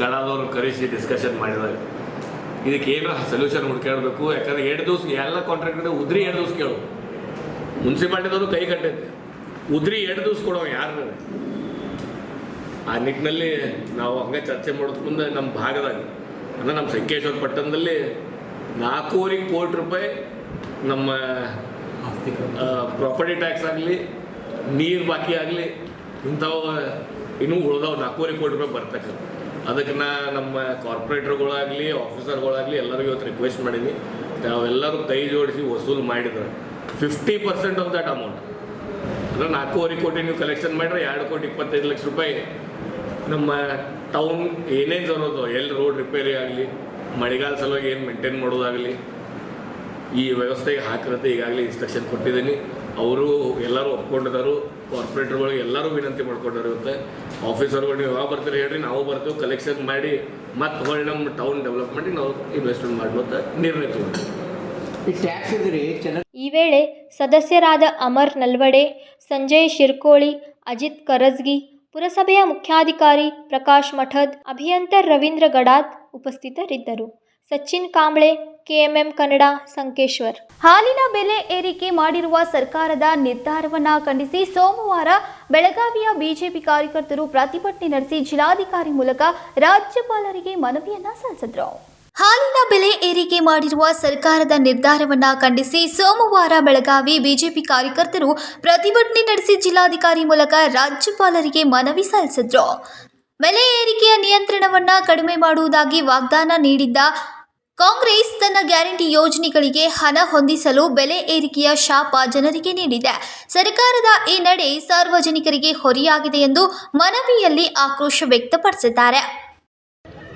ಗಣಾದವ್ರನ್ನ ಕರೆಸಿ ಡಿಸ್ಕಷನ್ ಮಾಡಿದಾಗ ಇದಕ್ಕೆ ಏನು ಸೊಲ್ಯೂಷನ್ ಹುಡ್ಕಾಡಬೇಕು. ಯಾಕಂದ್ರೆ 2 ದಿವಸ ಎಲ್ಲ ಕಾಂಟ್ರಾಕ್ಟ್ ಉದ್ರಿ 2 ದಿವಸ ಕೇಳೋ ಮುನ್ಸಿಪಾಲ್ಟಿದವರು ಕೈ ಕಟ್ಟೈತೆ, ಉದ್ರಿ 2 ದಿವಸ ಕೊಡೋ ಯಾರು. ಆ ನಿಟ್ಟಿನಲ್ಲಿ ನಾವು ಹಂಗೆ ಚರ್ಚೆ ಮಾಡೋದು ಮುಂದೆ ನಮ್ಮ ಭಾಗದಾಗ ಅಂದರೆ ನಮ್ಮ ಸಂಕೇಶ್ವರ ಪಟ್ಟಣದಲ್ಲಿ 4.5 ಕೋಟಿ ರೂಪಾಯಿ ನಮ್ಮ ಪ್ರಾಪರ್ಟಿ ಟ್ಯಾಕ್ಸ್ ಆಗಲಿ, ನೀರು ಬಾಕಿ ಆಗಲಿ, ಇಂಥವು ಇನ್ನೂ ಉಳಿದವು 4.5 ಕೋಟಿ ರೂಪಾಯಿ ಬರ್ತಕ್ಕಂಥ. ಅದಕ್ಕೆ ನಮ್ಮ ಕಾರ್ಪೊರೇಟರ್ಗಳಾಗಲಿ ಆಫೀಸರ್ಗಳಾಗಲಿ ಎಲ್ಲರಿಗೂ ಇವತ್ತು ರಿಕ್ವೆಸ್ಟ್ ಮಾಡೀನಿ, ನಾವೆಲ್ಲರೂ ಕೈ ಜೋಡಿಸಿ ವಸೂಲು ಮಾಡಿದ್ರೆ 50% ಆಫ್ ದಟ್ ಅಮೌಂಟ್ ಅಂದರೆ 4.5 ಕೋಟಿ ನೀವು ಕಲೆಕ್ಷನ್ ಮಾಡಿದ್ರೆ 2,25,00,000 ರೂಪಾಯಿ ನಮ್ಮ ಟೌನ್ ಏನೇನು ಜರೋದು ಎಲ್ಲಿ ರೋಡ್ ರಿಪೇರಿ ಆಗಲಿ, ಮಳೆಗಾಲ ಸಲುವಾಗಿ ಏನು ಮೇಂಟೈನ್ ಮಾಡೋದಾಗಲಿ ಈ ವ್ಯವಸ್ಥೆಗೆ ಹಾಕಿರುತ್ತೆ. ಈಗಾಗಲೇ ಇನ್ಸ್ಟ್ರಕ್ಷನ್ ಕೊಟ್ಟಿದ್ದೀನಿ, ಅವರು ಎಲ್ಲರೂ ಒಪ್ಕೊಂಡಿದ್ದಾರೆ. ಕಾರ್ಪೊರೇಟರ್ಗಳು ಎಲ್ಲರೂ ವಿನಂತಿ ಮಾಡ್ಕೊಂಡಾರೆ. ಇವತ್ತು ಆಫೀಸರ್ಗಳು ನೀವು ಯಾವಾಗ ಬರ್ತೀರಿ ಹೇಳ್ರಿ, ನಾವು ಬರ್ತೀವಿ ಕಲೆಕ್ಷನ್ ಮಾಡಿ ಮತ್ತೆ ಹೊಳ್ಳಿ ನಮ್ಮ ಟೌನ್ ಡೆವಲಪ್ಮೆಂಟಿಗೆ ನಾವು ಇನ್ವೆಸ್ಟ್ಮೆಂಟ್ ಮಾಡುವಂಥ ನಿರ್ಣಯ ತಗೊಂಡು. ಈ ವೇಳೆ ಸದಸ್ಯರಾದ ಅಮರ್ ನಲ್ವಡೆ, ಸಂಜಯ್ ಶಿರ್ಕೋಳಿ, ಅಜಿತ್ ಕರಜ್ಗಿ, ಪುರಸಭೆಯ ಮುಖ್ಯಾಧಿಕಾರಿ ಪ್ರಕಾಶ್ ಮಠದ್, ಅಭಿಯಂತರ ರವೀಂದ್ರ ಗಡಾದ್ ಉಪಸ್ಥಿತರಿದ್ದರು. ಸಚಿನ್ ಕಾಂಬ್ಳೆ, KMM ಕನ್ನಡ, ಸಂಕೇಶ್ವರ್. ಹಾಲಿನ ಬೆಲೆ ಏರಿಕೆ ಮಾಡಿರುವ ಸರ್ಕಾರದ ನಿರ್ಧಾರವನ್ನ ಖಂಡಿಸಿ ಸೋಮವಾರ ಬೆಳಗಾವಿಯ ಬಿಜೆಪಿ ಕಾರ್ಯಕರ್ತರು ಪ್ರತಿಭಟನೆ ನಡೆಸಿ ಜಿಲ್ಲಾಧಿಕಾರಿ ಮೂಲಕ ರಾಜ್ಯಪಾಲರಿಗೆ ಮನವಿಯನ್ನ ಸಲ್ಲಿಸಿದರು. ಹಾಲಿನ ಬೆಲೆ ಏರಿಕೆ ಮಾಡಿರುವ ಸರ್ಕಾರದ ನಿರ್ಧಾರವನ್ನ ಖಂಡಿಸಿ ಸೋಮವಾರ ಬೆಳಗಾವಿ ಬಿಜೆಪಿ ಕಾರ್ಯಕರ್ತರು ಪ್ರತಿಭಟನೆ ನಡೆಸಿ ಜಿಲ್ಲಾಧಿಕಾರಿ ಮೂಲಕ ರಾಜ್ಯಪಾಲರಿಗೆ ಮನವಿ ಸಲ್ಲಿಸಿದ್ರು. ಬೆಲೆ ಏರಿಕೆಯ ನಿಯಂತ್ರಣವನ್ನ ಕಡಿಮೆ ಮಾಡುವುದಾಗಿ ವಾಗ್ದಾನ ನೀಡಿದ್ದ ಕಾಂಗ್ರೆಸ್ ತನ್ನ ಗ್ಯಾರಂಟಿ ಯೋಜನೆಗಳಿಗೆ ಹಣ ಹೊಂದಿಸಲು ಬೆಲೆ ಏರಿಕೆಯ ಶಾಪ ಜನರಿಗೆ ನೀಡಿದೆ. ಸರ್ಕಾರದ ಈ ನಡೆ ಸಾರ್ವಜನಿಕರಿಗೆ ಹೊರೆಯಾಗಿದೆ ಎಂದು ಮನವಿಯಲ್ಲಿ ಆಕ್ರೋಶ ವ್ಯಕ್ತಪಡಿಸಿದ್ದಾರೆ.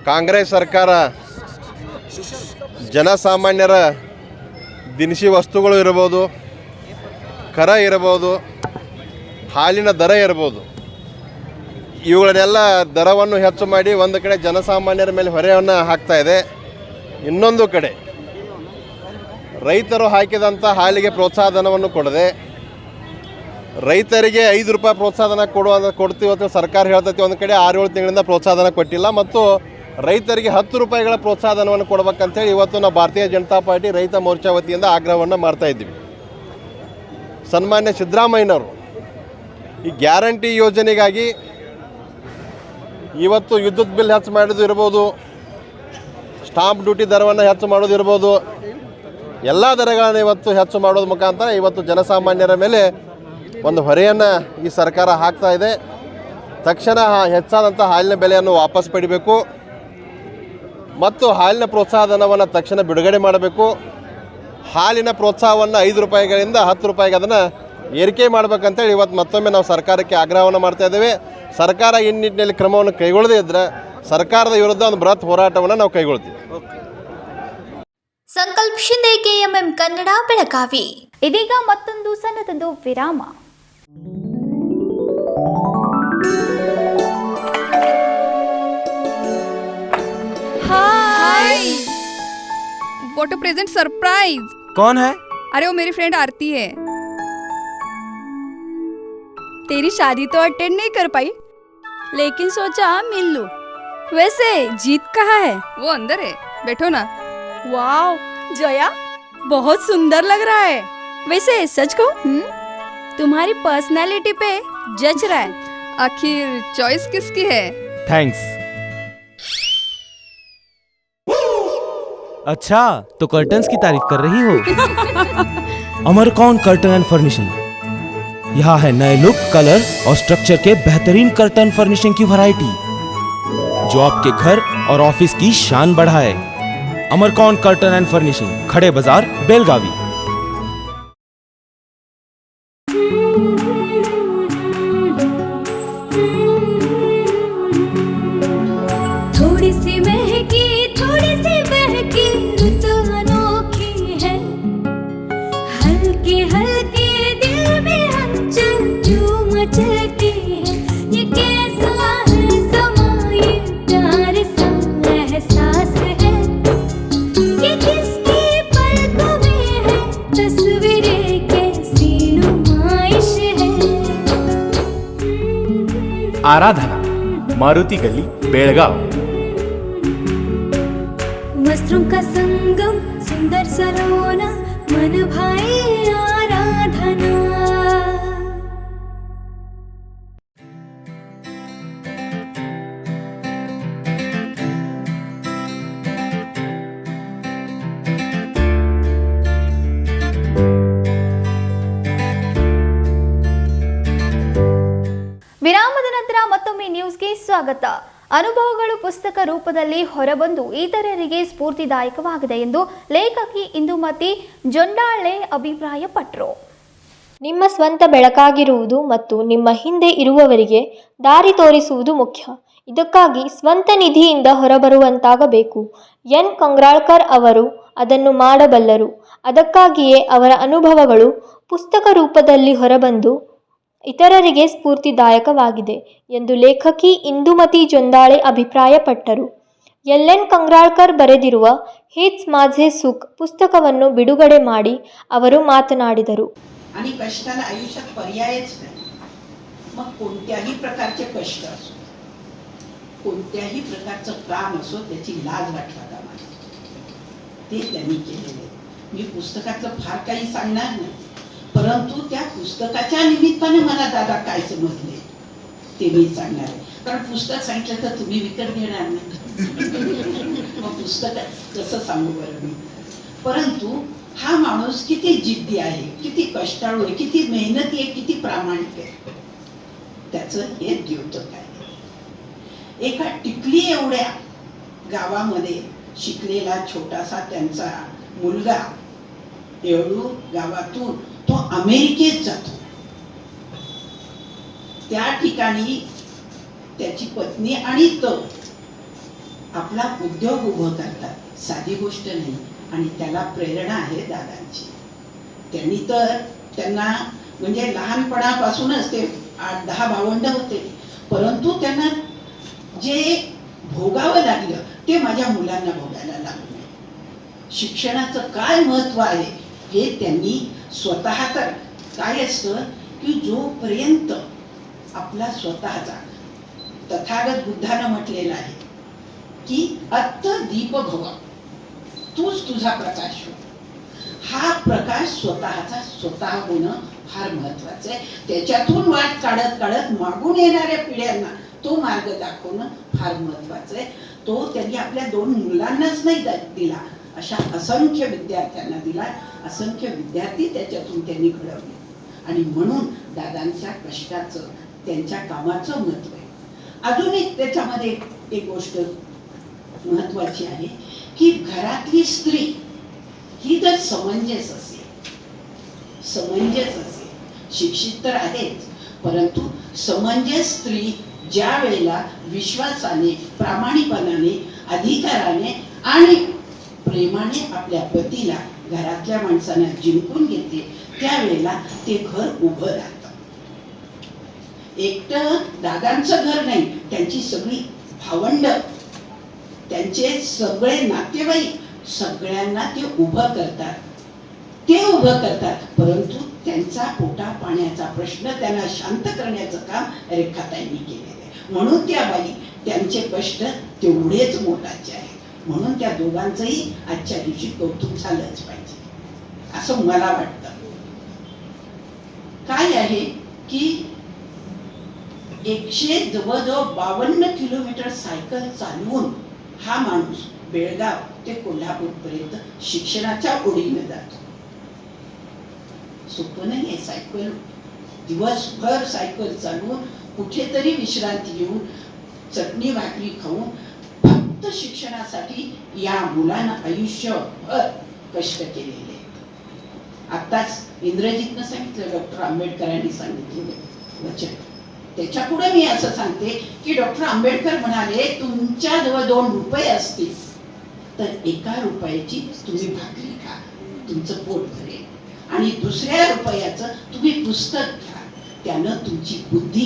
ಕಾಂಗ್ರೆಸ್ ಸರ್ಕಾರ ಜನಸಾಮಾನ್ಯರ ದಿನಸಿ ವಸ್ತುಗಳು ಇರಬಹುದು, ಕರ ಇರಬಹುದು, ಹಾಲಿನ ದರ ಇರಬಹುದು, ಇವುಗಳನ್ನೆಲ್ಲ ದರವನ್ನು ಹೆಚ್ಚು ಮಾಡಿ ಒಂದು ಕಡೆ ಜನಸಾಮಾನ್ಯರ ಮೇಲೆ ಹೊರೆಯನ್ನು ಹಾಕ್ತಾ ಇದೆ. ಇನ್ನೊಂದು ಕಡೆ ರೈತರು ಹಾಕಿದಂಥ ಹಾಲಿಗೆ ಪ್ರೋತ್ಸಾಹಧನವನ್ನು ಕೊಡದೆ ರೈತರಿಗೆ 5 ರೂಪಾಯಿ ಪ್ರೋತ್ಸಾಹಧನ ಕೊಡ್ತೀವಿ ಅಂತ ಸರ್ಕಾರ ಹೇಳ್ತೈತಿ. ಒಂದು ಕಡೆ 6-7 ತಿಂಗಳಿಂದ ಪ್ರೋತ್ಸಾಹಧನ ಕೊಟ್ಟಿಲ್ಲ ಮತ್ತು ರೈತರಿಗೆ 10 ರೂಪಾಯಿಗಳ ಪ್ರೋತ್ಸಾಹಧನವನ್ನು ಕೊಡ್ಬೇಕಂತೇಳಿ ಇವತ್ತು ನಾವು ಭಾರತೀಯ ಜನತಾ ಪಾರ್ಟಿ ರೈತ ಮೋರ್ಚಾ ವತಿಯಿಂದ ಆಗ್ರಹವನ್ನು ಮಾಡ್ತಾ ಇದ್ದೀವಿ. ಸನ್ಮಾನ್ಯ ಸಿದ್ದರಾಮಯ್ಯನವರು ಈ ಗ್ಯಾರಂಟಿ ಯೋಜನೆಗಾಗಿ ಇವತ್ತು ವಿದ್ಯುತ್ ಬಿಲ್ ಹೆಚ್ಚು ಮಾಡೋದು ಇರ್ಬೋದು, ಸ್ಟಾಂಪ್ ಡ್ಯೂಟಿ ದರವನ್ನು ಹೆಚ್ಚು ಮಾಡೋದು ಇರ್ಬೋದು, ಎಲ್ಲ ದರಗಳನ್ನು ಇವತ್ತು ಹೆಚ್ಚು ಮಾಡೋದ್ರ ಮುಖಾಂತರ ಇವತ್ತು ಜನಸಾಮಾನ್ಯರ ಮೇಲೆ ಒಂದು ಹೊರೆಯನ್ನು ಈ ಸರ್ಕಾರ ಹಾಕ್ತಾ ಇದೆ. ತಕ್ಷಣ ಹೆಚ್ಚಾದಂಥ ಹಾಲಿನ ಬೆಲೆಯನ್ನು ವಾಪಸ್ ಪಡಿಬೇಕು ಮತ್ತು ಹಾಲಿನ ಪ್ರೋತ್ಸಾಹಧನವನ್ನು ತಕ್ಷಣ ಬಿಡುಗಡೆ ಮಾಡಬೇಕು. ಹಾಲಿನ ಪ್ರೋತ್ಸಾಹವನ್ನು 5 ರೂಪಾಯಿಗಳಿಂದ 10 ರೂಪಾಯಿಗೆ ಅದನ್ನು ಏರಿಕೆ ಮಾಡಬೇಕಂತೇಳಿ ಇವತ್ತು ಮತ್ತೊಮ್ಮೆ ನಾವು ಸರ್ಕಾರಕ್ಕೆ ಆಗ್ರಹವನ್ನು ಮಾಡ್ತಾ ಇದ್ದೇವೆ. ಸರ್ಕಾರ ಈ ನಿಟ್ಟಿನಲ್ಲಿ ಕ್ರಮವನ್ನು ಕೈಗೊಳ್ಳದೇ ಇದ್ದರೆ ಸರ್ಕಾರದ ವಿರುದ್ಧ ಒಂದು ಬೃಹತ್ ಹೋರಾಟವನ್ನು ನಾವು ಕೈಗೊಳ್ತೀವಿ. ಸಂಕಲ್ಪ ಶಿಂದೆ, KMM ಕನ್ನಡ, ಬೆಳಗಾವಿ. ಇದೀಗ ಮತ್ತೊಂದು ಸಣ್ಣದೊಂದು ವಿರಾಮ. हाय, व्हाट अ प्रेजेंट सरप्राइज। कौन है? अरे वो मेरी फ्रेंड आरती है। तेरी शादी तो अटेंड नहीं कर पाई, लेकिन सोचा मिल लूं। वैसे जीत कहाँ है? वो अंदर है, बैठो ना। वाओ जया, बहुत सुंदर लग रहा है। वैसे सच कहूं, तुम्हारी पर्सनालिटी पे जज रहा है। आखिर चॉइस किसकी है? थैंक्स। अच्छा, तो कर्टन्स की तारीफ कर रही हो? अमरकौन कर्टन एंड फर्निशिंग, यहाँ है नए लुक, कलर और स्ट्रक्चर के बेहतरीन कर्टन फर्निशिंग की वैरायटी जो आपके घर और ऑफिस की शान बढ़ाए। अमरकौन कर्टन एंड फर्निशिंग, खड़े बाजार, बेलगावी। थोड़ी सी महकी, थोड़ी सी बहकी, रुत अनोखी है। हल्के हल्के दिल में हलचल जो मचलती है। ये कैसा है समा, ये प्यार सा एहसास है। ये किसकी पलकों में है तस्वीरें, कैसी नुमाइश है। आराधना, मारुति गली, बेलगाव। वस्त्रों का संगम, सुंदर सलोना, मन भाई आराधना। ವಿರಾಮದ ನಂತರ ಮತ್ತೊಮ್ಮೆ ನ್ಯೂಸ್ಗೆ ಸ್ವಾಗತ. ಅನುಭವಗಳು ಪುಸ್ತಕ ರೂಪದಲ್ಲಿ ಹೊರಬಂದು ಇತರರಿಗೆ ಸ್ಫೂರ್ತಿದಾಯಕವಾಗಿದೆ ಎಂದು ಲೇಖಕಿ ಇಂದುಮತಿ ಜೊಂಡಾಳೆ ಅಭಿಪ್ರಾಯಪಟ್ಟರು. ನಿಮ್ಮ ಸ್ವಂತ ಬೆಳಕಾಗಿರುವುದು ಮತ್ತು ನಿಮ್ಮ ಹಿಂದೆ ಇರುವವರಿಗೆ ದಾರಿ ತೋರಿಸುವುದು ಮುಖ್ಯ. ಇದಕ್ಕಾಗಿ ಸ್ವಂತ ನಿಧಿಯಿಂದ ಹೊರಬರುವಂತಾಗಬೇಕು. ಎನ್ ಕಂಗ್ರಾಳ್ಕರ್ ಅವರು ಅದನ್ನು ಮಾಡಬಲ್ಲರು. ಅದಕ್ಕಾಗಿಯೇ ಅವರ ಅನುಭವಗಳು ಪುಸ್ತಕ ರೂಪದಲ್ಲಿ ಹೊರಬಂದು ಇತರರಿಗೆ ಸ್ಫೂರ್ತಿದಾಯಕವಾಗಿದೆ ಎಂದು ಲೇಖಕಿ ಇಂದುಮತಿ ಜೊಂದಾಳೆ ಅಭಿಪ್ರಾಯಪಟ್ಟರು. ಎನ್ ಕಂಗ್ರಾಳ್ಕರ್ ಬರೆದಿರುವ हेच माझे सुख पुस्तकವನ್ನು ಬಿಡುಗಡೆ ಮಾಡಿ ಅವರು ಮಾತನಾಡಿದರು. आणि कष्टाला आयुष्यात पर्यायच नाही. मग कोणत्याही प्रकारचे कष्ट असो, कोणत्याही प्रकारचं काम असो, त्याची लाज वाटवा कामा नये. ते त्यांनी केलेले. मी पुस्तकातलं फार काही सांगणार नाही, परंतु त्या पुस्तकाच्या निमित्ताने मला दादा काय समजले ते मी सांगणार आहे. कारण पुस्तक सांगितलं तर तुम्ही विकत घेणार नाही. मग पुस्तक कसं सांगू बरं मी. परंतु हा माणूस किती जिद्दी आहे, किती कष्टाळू आहे, किती मेहनती आहे, किती प्रामाणिक आहे, त्याचं हे द्योतक आहे. एका टिकली एवढ्या गावामध्ये शिकलेला छोटासा त्यांचा मुलगा येळूर गावातून तो अमेरिकेत जातो. त्या ठिकाणी त्याची पत्नी आणि तो आपला उद्योग उभं करतात. साधी गोष्ट नाही. आणि त्याला प्रेरणा आहे दादांची. त्यांनी तर त्यांना म्हणजे लहानपणापासूनच ते 8-10 भावंड होते, परंतु त्यांना जे भोगावं लागलं ते माझ्या मुलांना भोगायला लागलं. शिक्षणाचं काय महत्व आहे हे त्यांनी स्वतः, तर काय असतं की जोपर्यंत आपला स्वतःचा, तथागत बुद्धानं म्हटलेलं आहे की अत्त दीप भव, तूच तुझा प्रकाश हो. हा प्रकाश स्वतःचा स्वतः होणं फार महत्वाचं आहे. त्याच्यातून वाट काढत काढत मागून येणाऱ्या पिढ्यांना तो मार्ग दाखवणं फार महत्वाचं आहे. तो त्यांनी आपल्या 2 मुलांनाच नाही दिला, अशा असंख्य विद्यार्थ्यांना दिला. असंख्य विद्यार्थी त्याच्यातून त्यांनी घडवले. आणि म्हणून दादांच्या कष्टाचं, त्यांच्या कामाचं महत्व आहे. अजून एक त्याच्यामध्ये एक गोष्ट महत्वाची आहे की घरातली स्त्री ही जर समंजस असेल, शिक्षित तर आहेच, परंतु समंजस स्त्री ज्या वेळेला विश्वासाने, प्रामाणिकपणाने, अधिकाराने आणि प्रेमाने आपल्या पतीला, घरातल्या माणसांना जिंकून घेते, त्यावेळेला ते घर उभं राहतं. एकटं दादांचं घर नाही, त्यांची सगळी भावंड, त्यांचे सगळे नातेवाईक, सगळ्यांना ते उभं करतात. परंतु त्यांचा पोटा पाण्याचा प्रश्न त्यांना शांत करण्याचं काम रेखाताईंनी केलेलं आहे. म्हणून त्या बाई, त्यांचे कष्ट तेवढेच मोलाचे आहेत. म्हणून त्या दोघांचंही आजच्या दिवशी कौतुक झालंच पाहिजे असं मला वाटतं. काय आहे की 100 जवळजवळ 52 किलोमीटर सायकल चालवून हा माणूस बेळगाव ते कोल्हापूर पर्यंत शिक्षणाच्या ओढीने जातो. सोपं नाही आहे. सायकल दिवसभर सायकल चालवून कुठेतरी विश्रांती घेऊन चटणी भाकरी खाऊन फक्त शिक्षणासाठी या मुलानं आयुष्यभर कष्ट केलेले. आताच इंद्रजीतनं सांगितलं, डॉक्टर आंबेडकरांनी सांगितलेलं वचन. त्याच्या पुढे मी असं सांगते की डॉक्टर आंबेडकर म्हणाले, तुमच्या जवळ 2 रुपये असतील तर 1 रुपयाची तुम्ही भाकरी खा, तुमचं पोट भरेल. आणि 2 रुपयाचं तुम्ही पुस्तक घ्या, त्यानं तुमची बुद्धी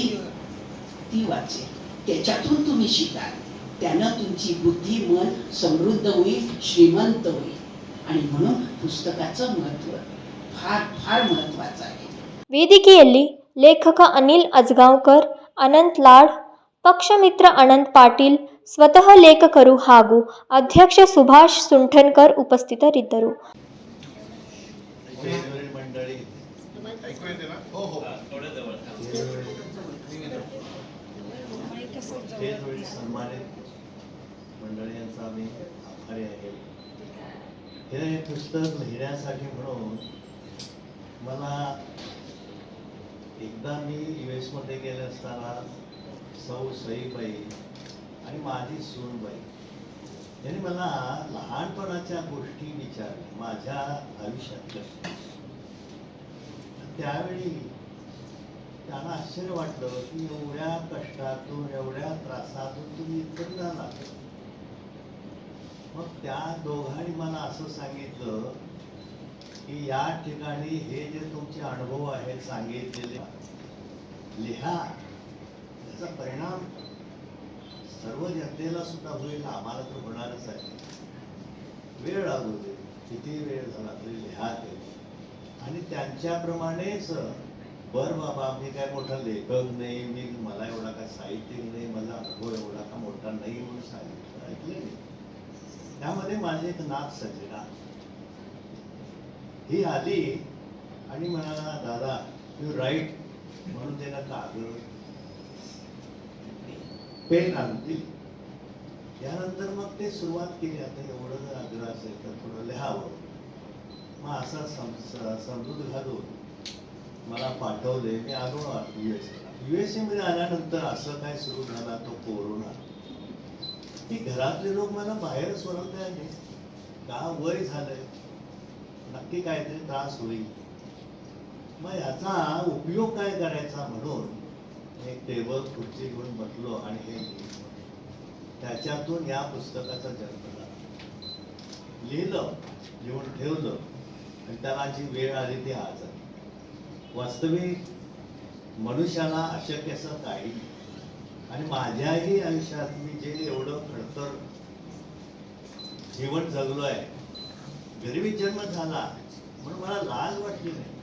ती वाचेल, त्याच्यातून तुम्ही शिकाल, त्यानं तुमची बुद्धी, मन समृद्ध होईल, श्रीमंत होईल. आणि म्हणून पुस्तकाचं महत्व फार फार महत्वाचं आहे. ವೇದಿಕೆಯಲ್ಲಿ ಲೇಖಕ ಅನಿಲ್ ಅಜ್ಗಾಂವ್ಕರ್, ಅನಂತ್ ಲಾಡ್, ಪಕ್ಷಮಿತ್ರ ಅನಂತ್ ಪಾಟೀಲ್, ಸ್ವತಃ ಲೇಖಕರು ಹಾಗೂ ಅಧ್ಯಕ್ಷ ಸುಭಾಷ್ ಸುಂಠನ್ಕರ್ ಉಪಸ್ಥಿತರಿದ್ದರು. सन्मानित मंडळी यांचा आम्ही आभारी आहे. हे पुस्तक लिहिण्यासाठी म्हणून मला एकदा मी US मध्ये गेले असताना सौ सईबाई आणि माझी सूनबाई यांनी मला लहानपणाच्या गोष्टी विचारल्या माझ्या आयुष्यातल्या. त्यावेळी त्यांना आश्चर्य वाटलं की एवढ्या कष्टातून, एवढ्या त्रासातून तुम्ही इथं झाला. मग त्या दोघांनी मला असं सांगितलं की या ठिकाणी हे जे तुमचे अनुभव आहेत सांगितलेले लिहा, त्याचा परिणाम सर्व जनतेला सुद्धा होईल, आम्हाला तर होणारच आहे. वेळ लागू दे, किती वेळ झाला तरी लिहा ते. आणि त्यांच्याप्रमाणेच बर बाबा, मी काय मोठा लेखक नाही, मला एवढा काय साहित्य नाही, माझा अनुभव एवढा का मोठा नाही म्हणून सांगितलं, ऐकलं नाही. त्यामध्ये माझे एक नाथ सजला ही आली आणि म्हणाला, दादा यू राईट, म्हणून त्याला कागद पेन आणतील. त्यानंतर मग ते सुरुवात केली. आता एवढं जर आग्रह असेल तर थोडं लिहावं. मग असा समजूत घालून मला पाठवले. मी आलो USA मध्ये आल्यानंतर असं काय सुरू झाला तो कोरोना, की घरातले लोक मला बाहेर सोडत नाही. का वय झालंय, नक्की काहीतरी त्रास होईल, मग याचा उपयोग काय करायचा म्हणून एक टेबल खुर्ची घेऊन बसलो आणि हे त्याच्यातून या पुस्तकाचा जन्म झाला. लिहिलं, लिहून ठेवलं आणि त्याला जी वेळ आली ती आज आली. वास्तविक मनुष्याला अशक्य असं काही नाही. आणि माझ्याही आयुष्यात मी जे एवढं खडतर जीवन जगलो आहे, गरिबीत जन्म झाला म्हणून मला लाज वाटली नाही.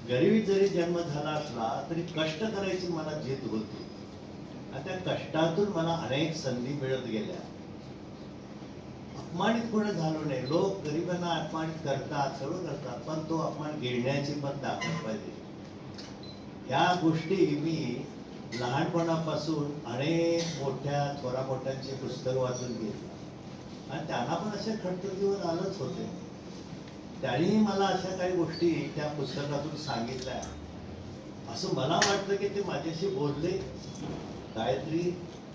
गरिबीत जरी जन्म झाला असला तरी कष्ट करायची मला जिद्द होती आणि त्या कष्टातून मला अनेक संधी मिळत गेल्या. अपमानित कोणी झालो नाही. लोक गरिबांना अपमानित करतात, सर्व करतात, पण तो अपमान गिळण्याची पण ताकद पाहिजे. ह्या गोष्टी मी लहानपणापासून अनेक मोठ्या थोरा मोठ्यांचे पुस्तक वाचून घेतलं आणि त्यांना पण असे खडतर जीवन आलंच होते. त्यांनी मला अशा काही गोष्टी त्या पुस्तकातून सांगितल्या. असं मला वाटतं की ते माझ्याशी बोलले, काहीतरी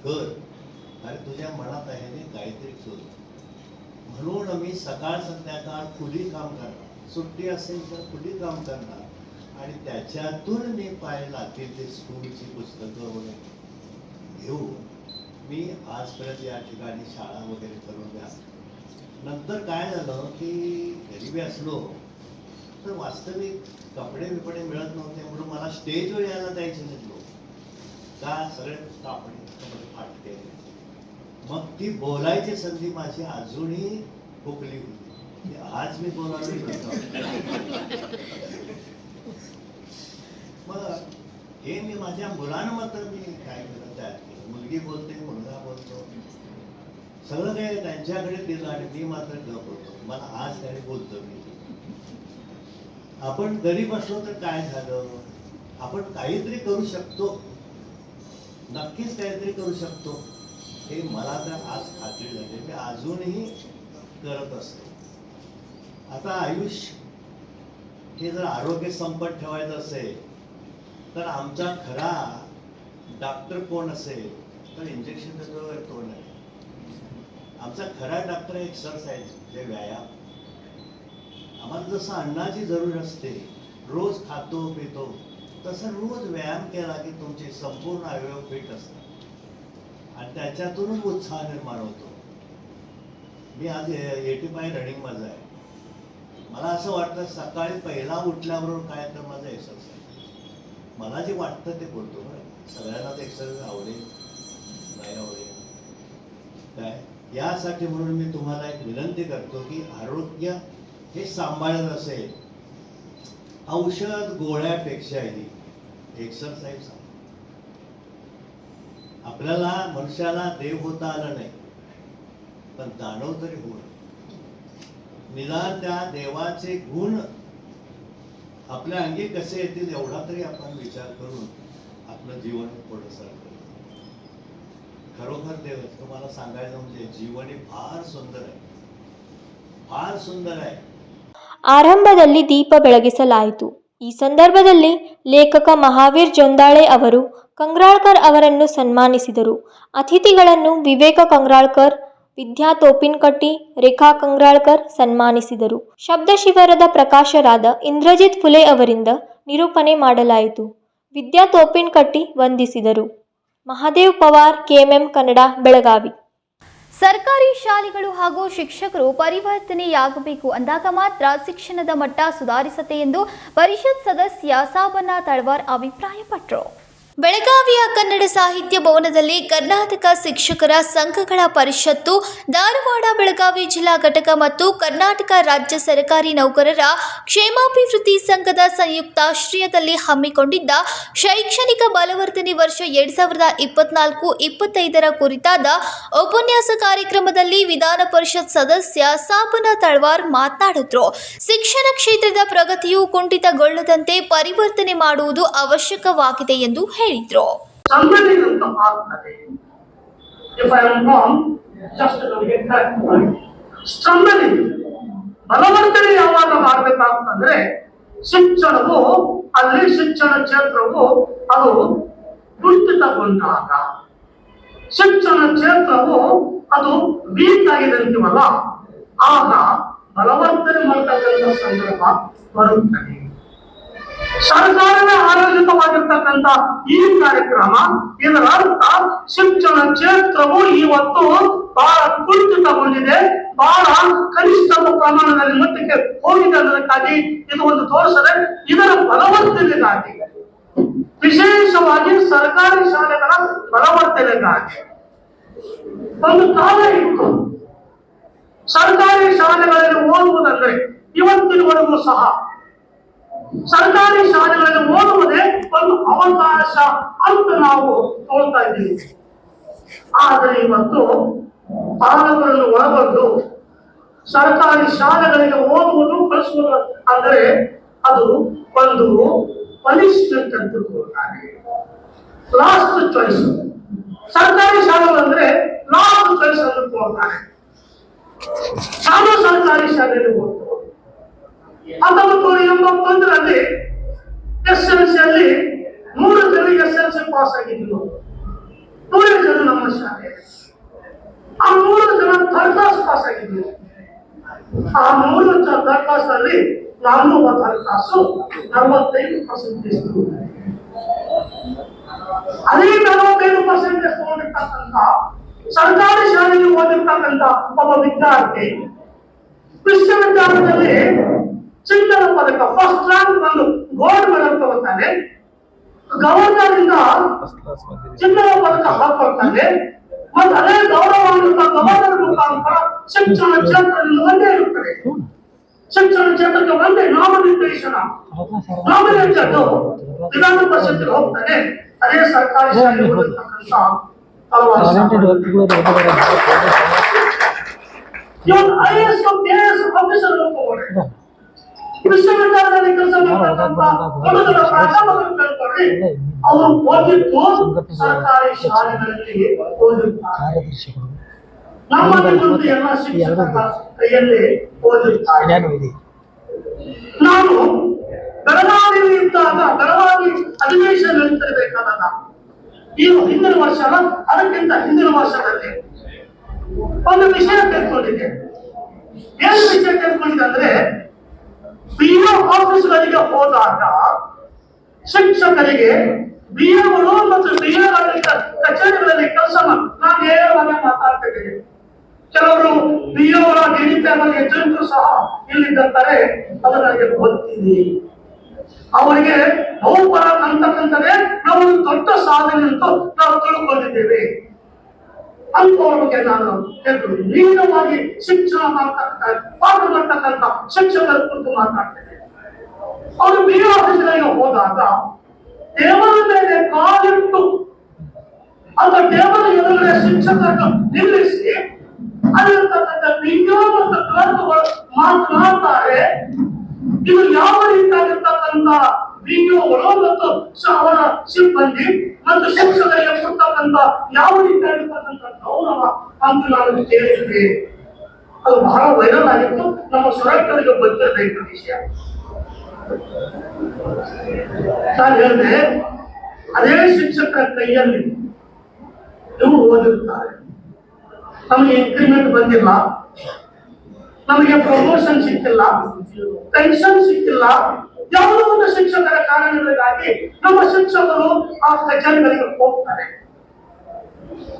कर आणि तुझ्या मनात आहे ते काहीतरी कर. म्हणून मी सकाळ संध्याकाळ खुली काम करणार, सुट्टी असेल तर खुली काम करणार आणि त्याच्यातून मी पाहायला ते स्कूलची पुस्तकं वगैरे घेऊन मी आजपर्यंत या ठिकाणी शाळा वगैरे करून द्या. नंतर काय झालं की गरिबी असलो तर वास्तविक कपडे बिपडे मिळत नव्हते म्हणून मला स्टेजवर यायला द्यायचे नाही लोक. का सगळे कपडे फाटके. मग ती बोलायची संधी माझी अजूनही हुकली होती. आज मी बोलायला मग हे मी माझ्या मुलांना मात्र मी काय केलं तयार केलं. मुलगी बोलते, मुलगा बोलतो, सगळं काही त्यांच्याकडे दिलं आणि मी मात्र गप होतो. मला आज काही बोलतो मी. आपण गरीब असलो तर काय झालं, आपण काहीतरी करू शकतो, नक्कीच काहीतरी करू शकतो हे मला तर आज खात्री झाली. मी अजूनही करत असतो. आता आयुष्य हे जर आरोग्य संपत ठेवायचं असेल तर आमचा खरा डॉक्टर कोण असेल तर इंजेक्शन देतो तो नाही. आमचा खरा डॉक्टर एक्सरसाइज, जे व्यायाम. आम्हाला जसं अन्नाची जरूर असते, रोज खातो पितो, तसं रोज व्यायाम केला की तुमचे संपूर्ण अवयव फिट असतात आणि त्याच्यातूनच उत्साह निर्माण होतो. मी आज 85 रनिंग माझं आहे. मला असं वाटतं सकाळी पहिला उठल्याबरोबर काय तर माझं एक्सरसाइज. मला जे वाटतं ते बोलतो. बरं, सगळ्यांना ते एक्सरसाइज आवडेल नाही आवडेल काय, यासाठी म्हणून मी तुम्हाला एक विनंती करतो की आरोग्य हे सांभाळत असेल, औषध गोळ्यापेक्षाही एक्सरसाइज. आपल्याला मनुष्याला देव होता आला नाही पण दानव तरी होईल. निदान त्या देवाचे गुण आपल्या अंगी कसे येतील एवढा तरी आपण विचार करून आपलं जीवन पुढे सरकतो. खरोखर देव तुम्हाला सांगायचं म्हणजे जीवन हे फार सुंदर आहे, फार सुंदर आहे. ಆರಂಭದಲ್ಲಿ ದೀಪ ಬೆಳಗಿಸಲಾಯಿತು. ಈ ಸಂದರ್ಭದಲ್ಲಿ ಲೇಖಕ ಮಹಾವೀರ್ ಜೊಂದಾಳೆ ಅವರು ಕಂಗ್ರಾಳ್ಕರ್ ಅವರನ್ನು ಸನ್ಮಾನಿಸಿದರು. ಅತಿಥಿಗಳನ್ನು ವಿವೇಕ ಕಂಗ್ರಾಳ್ಕರ್, ವಿದ್ಯಾ ತೋಪಿನಕಟ್ಟಿ, ರೇಖಾ ಕಂಗ್ರಾಳ್ಕರ್ ಸನ್ಮಾನಿಸಿದರು. ಶಬ್ದಶಿವರದ ಪ್ರಕಾಶರಾದ ಇಂದ್ರಜಿತ್ ಫುಲೆ ಅವರಿಂದ ನಿರೂಪಣೆ ಮಾಡಲಾಯಿತು. ವಿದ್ಯಾ ತೋಪಿನಕಟ್ಟಿ ವಂದಿಸಿದರು. ಮಹಾದೇವ್ ಪವಾರ್, ಕೆಎಂಎಂ ಕನ್ನಡ, ಬೆಳಗಾವಿ. ಸರ್ಕಾರಿ ಶಾಲೆಗಳು ಹಾಗೂ ಶಿಕ್ಷಕರು ಪರಿವರ್ತನೆಯಾಗಬೇಕು ಅಂದಾಗ ಮಾತ್ರ ಶಿಕ್ಷಣದ ಮಟ್ಟ ಸುಧಾರಿಸುತ್ತೆ ಎಂದು ಪರಿಷತ್ ಸದಸ್ಯ ಸಾಬಣ್ಣ ತಳವಾರ್ ಅಭಿಪ್ರಾಯಪಟ್ಟರು. ಬೆಳಗಾವಿಯ ಕನ್ನಡ ಸಾಹಿತ್ಯ ಭವನದಲ್ಲಿ ಕರ್ನಾಟಕ ಶಿಕ್ಷಕರ ಸಂಘಗಳ ಪರಿಷತ್ತು, ಧಾರವಾಡ ಬೆಳಗಾವಿ ಜಿಲ್ಲಾ ಘಟಕ ಮತ್ತು ಕರ್ನಾಟಕ ರಾಜ್ಯ ಸರ್ಕಾರಿ ನೌಕರರ ಕ್ಷೇಮಾಭಿವೃದ್ಧಿ ಸಂಘದ ಸಂಯುಕ್ತಾಶ್ರಯದಲ್ಲಿ ಹಮ್ಮಿಕೊಂಡಿದ್ದ ಶೈಕ್ಷಣಿಕ ಬಲವರ್ಧನೆ ವರ್ಷ 2024-25 ಕುರಿತಾದ ಉಪನ್ಯಾಸ ಕಾರ್ಯಕ್ರಮದಲ್ಲಿ ವಿಧಾನ ಪರಿಷತ್ ಸದಸ್ಯ ಸಾಬಣ್ಣ ತಳವಾರ್ ಮಾತನಾಡಿದರು. ಶಿಕ್ಷಣ ಕ್ಷೇತ್ರದ ಪ್ರಗತಿಯು ಕುಂಠಿತಗೊಳ್ಳದಂತೆ ಪರಿವರ್ತನೆ ಮಾಡುವುದು ಅವಶ್ಯಕವಾಗಿದೆ ಎಂದು ಹೇಳಿದರು. ಸಂಘಟನೆ ಅಂತ ಆಗ್ತದೆ. If I am wrong, just ನಮಗೆ ಕರೆಕ್ಟ್ ಮಾಡಿ. ಸಂಘಟನೆ ಬಲವರ್ತನೆ ಯಾವಾಗ ಮಾಡ್ಬೇಕಾಗ್ತಂದ್ರೆ ಶಿಕ್ಷಣವು ಅಲ್ಲಿ ಶಿಕ್ಷಣ ಕ್ಷೇತ್ರವು ಅದು ಕುಂಠಿತಗೊಂಡಾಗ, ಶಿಕ್ಷಣ ಕ್ಷೇತ್ರವು ಅದು ವೀಕ್ ಆಗಿದೆ ಅಂತೀವಲ್ಲ, ಆಗ ಬಲವರ್ತನೆ ಮಾಡತಕ್ಕಂಥ ಸಂದರ್ಭ ಬರುತ್ತದೆ. ಸರ್ಕಾರವೇ ಆಯೋಜಿತವಾಗಿರ್ತಕ್ಕಂಥ ಈ ಕಾರ್ಯಕ್ರಮ, ಇದರ ಅರ್ಥ ಶಿಕ್ಷಣ ಕ್ಷೇತ್ರವು ಇವತ್ತು ಬಹಳ ಕುಂಠಿತಗೊಂಡಿದೆ, ಬಹಳ ಕನಿಷ್ಠ ಪ್ರಮಾಣದಲ್ಲಿ ಮಟ್ಟಕ್ಕೆ ಹೋಗಿದೆ ಅನ್ನೋದಕ್ಕಾಗಿ ಇದು ಒಂದು ತೋರಿಸದೆ. ಇದರ ಬಲವರ್ತನೆಗಾಗಿ, ವಿಶೇಷವಾಗಿ ಸರ್ಕಾರಿ ಶಾಲೆಗಳ ಬಲವರ್ತನೆಗಾಗಿ ಒಂದು ಕಾಲ ಇತ್ತು. ಸರ್ಕಾರಿ ಶಾಲೆಗಳಲ್ಲಿ ಓದುವುದಂದ್ರೆ ಇವತ್ತಿನವರೆಗೂ ಸಹ ಸರ್ಕಾರಿ ಶಾಲೆಗಳಲ್ಲಿ ಓದುವುದೇ ಒಂದು ಅವಕಾಶ ಅಂತ ನಾವು ನೋಡ್ತಾ ಇದ್ದೀವಿ. ಆದರೆ ಇವತ್ತು ಪಾಲಕರನ್ನು ಒಳಗೊಂಡು ಸರ್ಕಾರಿ ಶಾಲೆಗಳಿಗೆ ಓದುವುದು ಕಳಿಸುವುದು ಅಂದರೆ ಅದು ಒಂದು ಪನಿಷ್ಮೆಂಟ್ ಅಂತ ತಿಳ್ಕೊಳ್ತಾರೆ. ಲಾಸ್ಟ್ ಚಾಯ್ಸ್ ಸರ್ಕಾರಿ ಶಾಲೆಗಳಂದ್ರೆ ಲಾಸ್ಟ್ ಚಾಯ್ಸ್ ಅಂತ ತಿಳ್ಕೊಳ್ತಾರೆ. ನಾನು ಸರ್ಕಾರಿ ಶಾಲೆಯಲ್ಲಿ ಓದ್ತು 1981ರಲ್ಲಿ SLCಯಲ್ಲಿ 3 ಜನ SLC ಪಾಸ್ ಆಗಿದ್ರು. 100 ಜನ ನಮ್ಮ ಶಾಲೆ, ಆ 3 ಜನ ಥರ್ಡ್ ಕ್ಲಾಸ್ ಪಾಸ್ ಆಗಿದ್ರು. ಆ 3 ಥರ್ಡ್ ಕ್ಲಾಸ್ ಅಲ್ಲಿ ನಾನು ಥರ್ಡ್ ಕ್ಲಾಸು 45% ಅದೇ 45% ತಗೊಂಡಿರ್ತಕ್ಕಂಥ ಸರ್ಕಾರಿ ಶಾಲೆಯಲ್ಲಿ ಓದಿರ್ತಕ್ಕಂಥ ಒಬ್ಬ ವಿದ್ಯಾರ್ಥಿ ವಿಶ್ವವಿದ್ಯಾಲಯದಲ್ಲಿ ಚಿನ್ನದ ಪದಕ ಫಸ್ಟ್ ರ್ಯಾಂಕ್ ಬಂದು ಗೋಲ್ಡ್ ಮೆಡಲ್ ತಗೋತಾನೆ. ಗವರ್ನರ್ ಇಂದ ಚಿನ್ನದ ಪದಕ ಹಾಕೊಳ್ತಾನೆ. ಮತ್ತೆ ಅದೇ ಗೌರವವನ್ನು ಗವರ್ನರ್ ಮುಖಾಂತರ ಶಿಕ್ಷಣ ಕ್ಷೇತ್ರದಲ್ಲಿ ಒಂದೇ ಇರುತ್ತದೆ. ಶಿಕ್ಷಣ ಕ್ಷೇತ್ರಕ್ಕೆ ಒಂದೇ ನಾಮನಿರ್ದೇಶನ, ನಾಮಿನೇಟೆಡ್ ವಿಧಾನ ಪರಿಷತ್ಗೆ ಹೋಗ್ತಾನೆ. ಅದೇ ಸರ್ಕಾರಿ ಶಾಲೆ ಓದಿರ್ತಕ್ಕಂಥ ಇವತ್ತು IAS KS ಆಫೀಸರ್ ವಿಶ್ವವಿದ್ಯಾಲಯದಲ್ಲಿ ಕೆಲಸ ಮಾಡತಕ್ಕಂಥ ಹುಡುಗರ ಪ್ರಾಧ್ಯಾಪಕರು ಕೇಳ್ಕೊಳ್ಳಿ, ಅವರು ಓದಿದ್ದು ಸರ್ಕಾರಿ ಶಾಲೆಗಳಲ್ಲಿ ಓದಿರ್ತಾರೆ. ನಮ್ಮಲ್ಲಿ ಎಲ್ಲ ಶಿಕ್ಷಕರ ಕೈಯಲ್ಲಿ ಓದಿರ್ತಾರೆ. ನಾನು ಬೆಳಗಾವಿಯಲ್ಲಿ ಇದ್ದಾಗ, ಬೆಳಗಾವಿ ಅಧಿವೇಶನ ನಡೀತಿರ್ಬೇಕಾದಾಗ, ಈ ಹಿಂದಿನ ವರ್ಷ ಅಲ್ಲ ಅದಕ್ಕಿಂತ ಹಿಂದಿನ ವರ್ಷದಲ್ಲಿ ಒಂದು ವಿಷಯ ತಿಳ್ಕೊಂಡಿದ್ದೆ. ಏನು ವಿಷಯ ತಿಳ್ಕೊಂಡಿದ್ದೆ ಅಂದ್ರೆ, BO ಆಫೀಸ್ಗಳಿಗೆ ಹೋದಾಗ ಶಿಕ್ಷಕರಿಗೆ BOಗಳು ಮತ್ತು BOಗಳ ಕಚೇರಿಗಳಲ್ಲಿ ಕೆಲಸ ನಾನು ನೇರವಾಗಿ ಮಾತಾಡ್ತಾ ಇದ್ದೀನಿ. ಕೆಲವರು BOಗಳ DDPML ಏಜೆಂಟರು ಸಹ ಇಲ್ಲಿದ್ದಾರೆ, ಅದು ನನಗೆ ಗೊತ್ತಿದೆ. ಅವರಿಗೆ ಬಹುಪರ ಅಂತಕ್ಕಂಥದ್ದೇ ನಾವು ದೊಡ್ಡ ಸಾಧನೆ ಅಂತ ನಾವು ತಿಳ್ಕೊಂಡಿದ್ದೇವೆ ಅಂತವ್ರ ಬಗ್ಗೆ ನಾನು ಹೇಳ್ತೀನಿ. ನೇರವಾಗಿ ಶಿಕ್ಷಣ ಪಾಠ ಮಾಡ್ತಕ್ಕಂಥ ಶಿಕ್ಷಕರ ಕುರಿತು ಮಾತಾಡ್ತೇನೆ. ಅವರು BO ಆಫೀಸ್ಗಳಿಗೆ ಹೋದಾಗ ಟೇಬಲ್ ಮೇಲೆ ಕಾಲಿಟ್ಟು ಅಥವಾ ಟೇಬಲ್ ಎದುರುಗಡೆ ಶಿಕ್ಷಕರನ್ನು ನಿಲ್ಲಿಸಿ ಅಲ್ಲಿರ್ತಕ್ಕಂಥ BO ಮತ್ತು ಕ್ಲರ್ಕ್ಗಳು ಮಾತನಾಡ್ತಾರೆ. ಇದು ಯಾವ ರೀತಿಯಾಗಿರ್ತಕ್ಕಂಥ BOಗಳು ಮತ್ತು ಅವರ ಸಿಬ್ಬಂದಿ ಮತ್ತು ಶಿಕ್ಷಕರಿಗೆ ಕೊಡ್ತಕ್ಕಂಥ ಯಾವ ರೀತಿಯಾಗಿರ್ತಕ್ಕಂಥ ಗೌರವ ಅಂತ ನಾನು ಕೇಳಿದ್ದೆ. ಅದು ಬಹಳ ವೈರಲ್ ಆಗಿತ್ತು, ನಮ್ಮ ಸುರಕ್ಷರಿಗೆ ಗೊತ್ತಿರಬೇಕು ವಿಷಯ. ನಾನು ಹೇಳಿದೆ, ಅದೇ ಶಿಕ್ಷಕರ ಕೈಯಲ್ಲಿ ಇವರು ಓದಿರ್ತಾರೆ. ನಮಗೆ ಇನ್ಕ್ರಿಮೆಂಟ್ ಬಂದಿಲ್ಲ, ನಮಗೆ ಪ್ರಮೋಷನ್ ಸಿಕ್ಕಿಲ್ಲ, ಪೆನ್ಷನ್ ಸಿಕ್ಕಿಲ್ಲ, ಯಾವುದೋ ಒಂದು ಶಿಕ್ಷಕರ ಕಾರಣಗಳಿಗಾಗಿ ನಮ್ಮ ಶಿಕ್ಷಕರು ಆ ಕಚೇರಿಗಳಿಗೆ ಹೋಗ್ತಾರೆ.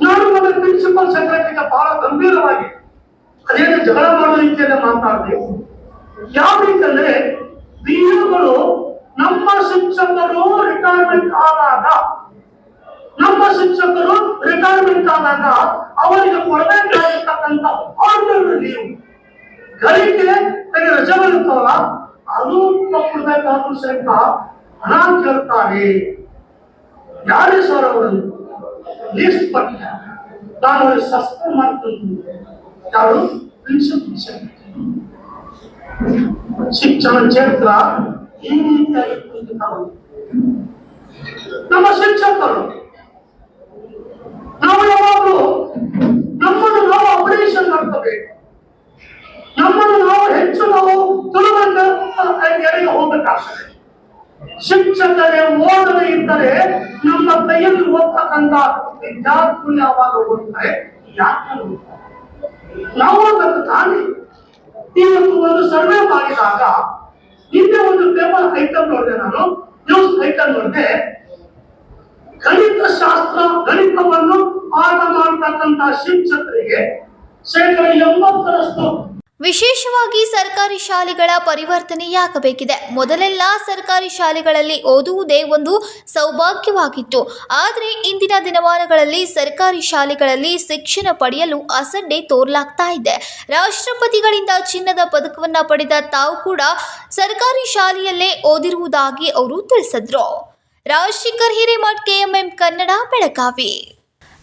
ನಾನು ನನ್ನ ಪ್ರಿನ್ಸಿಪಲ್ ಸೆಕ್ರೆಟರಿಗೆ ಬಹಳ ಗಂಭೀರವಾಗಿ ಅದೇನು ಜಗಳ ಮಾಡೋ ರೀತಿಯಲ್ಲಿ ಮಾತಾಡ್ತೀವಿ. ಯಾವ ರೀತಿ ಅಂದ್ರೆ, BOಗಳು ನಮ್ಮ ಶಿಕ್ಷಕರು ರಿಟೈರ್ಮೆಂಟ್ ಆದಾಗ ಅವರಿಗೆ ಕೊಡಬೇಕಾಗಿರ್ತಕ್ಕಂಥ ಆರ್ಡರ್ ಲೀವ್ ಗಳಿಗೆ ರಜೆ ಬರುತ್ತವಲ್ಲ, ಅದು ಕೊಡಬೇಕಾದ್ರೂ ಸಹಿತ ಹಣ ಕೇಳ್ತಾರೆ. ಯಾರೇ ಸರ್ ಅವರನ್ನು ಲಿಸ್ಟ್ ಪಟ್ಟ ನಾನು ಅವ್ರಿಗೆ ಸಸ್ಪೆಂಡ್ ಮಾಡ್ತೀನಿ. ಯಾರು ಪ್ರಿನ್ಸಿಪಲ್ ಶಿಕ್ಷಣ ಕ್ಷೇತ್ರ ಈ ರೀತಿಯಾಗಿ ನಮ್ಮ ಶಿಕ್ಷಕರು ನಾವು ಯಾವಾಗಲೂ ನಮ್ಮನ್ನು ನಾವು ಅಪರೇಷನ್ ಮಾಡ್ಕೋಬೇಕು. ನಮ್ಮನ್ನು ನಾವು ಹೆಚ್ಚು ನಾವು ಸುಲಭದ ಎಡೆಗೆ ಹೋಗಬೇಕಾಗ್ತದೆ. ಶಿಕ್ಷಕರೇ ಓದದೇ ಇದ್ದರೆ ನಮ್ಮ ಕೈಯಲ್ಲಿ ಓದ್ತಕ್ಕಂಥ ವಿದ್ಯಾರ್ಥಿಗಳು ಯಾವಾಗ ಓದ್ತಾರೆ, ಯಾಕೆ ನಾವು ಓದಬೇಕು ತಾನೇ. ಇವತ್ತು ಒಂದು ಸರ್ವೆ ಮಾಡಿದಾಗ ಹಿಂದೆ ಒಂದು ಪೇಪರ್ ಐಟಮ್ ನೋಡಿದೆ, ನಾನು ನ್ಯೂಸ್ ಐಟಮ್ ನೋಡಿದೆ. ಗಣಿತವನ್ನು ಪಾಠ ಮಾಡತಕ್ಕಂತ ಶಿಕ್ಷಕರಿಗೆ 80% ವಿಶೇಷವಾಗಿ ಸರ್ಕಾರಿ ಶಾಲೆಗಳ ಪರಿವರ್ತನೆಯಾಗಬೇಕಿದೆ. ಮೊದಲೆಲ್ಲ ಸರ್ಕಾರಿ ಶಾಲೆಗಳಲ್ಲಿ ಓದುವುದೇ ಒಂದು ಸೌಭಾಗ್ಯವಾಗಿತ್ತು. ಆದರೆ ಇಂದಿನ ದಿನಮಾನಗಳಲ್ಲಿ ಸರ್ಕಾರಿ ಶಾಲೆಗಳಲ್ಲಿ ಶಿಕ್ಷಣ ಪಡೆಯಲು ಅಸಡ್ಡೆ ತೋರಲಾಗ್ತಾ ಇದೆ. ರಾಷ್ಟ್ರಪತಿಗಳಿಂದ ಚಿನ್ನದ ಪದಕವನ್ನ ಪಡೆದ ತಾವು ಕೂಡ ಸರ್ಕಾರಿ ಶಾಲೆಯಲ್ಲೇ ಓದಿರುವುದಾಗಿ ಅವರು ತಿಳಿಸಿದ್ರು. ರಾಜಶೇಖರ್ ಹಿರೇಮಠ್, KMM ಕನ್ನಡ, ಬೆಳಗಾವಿ.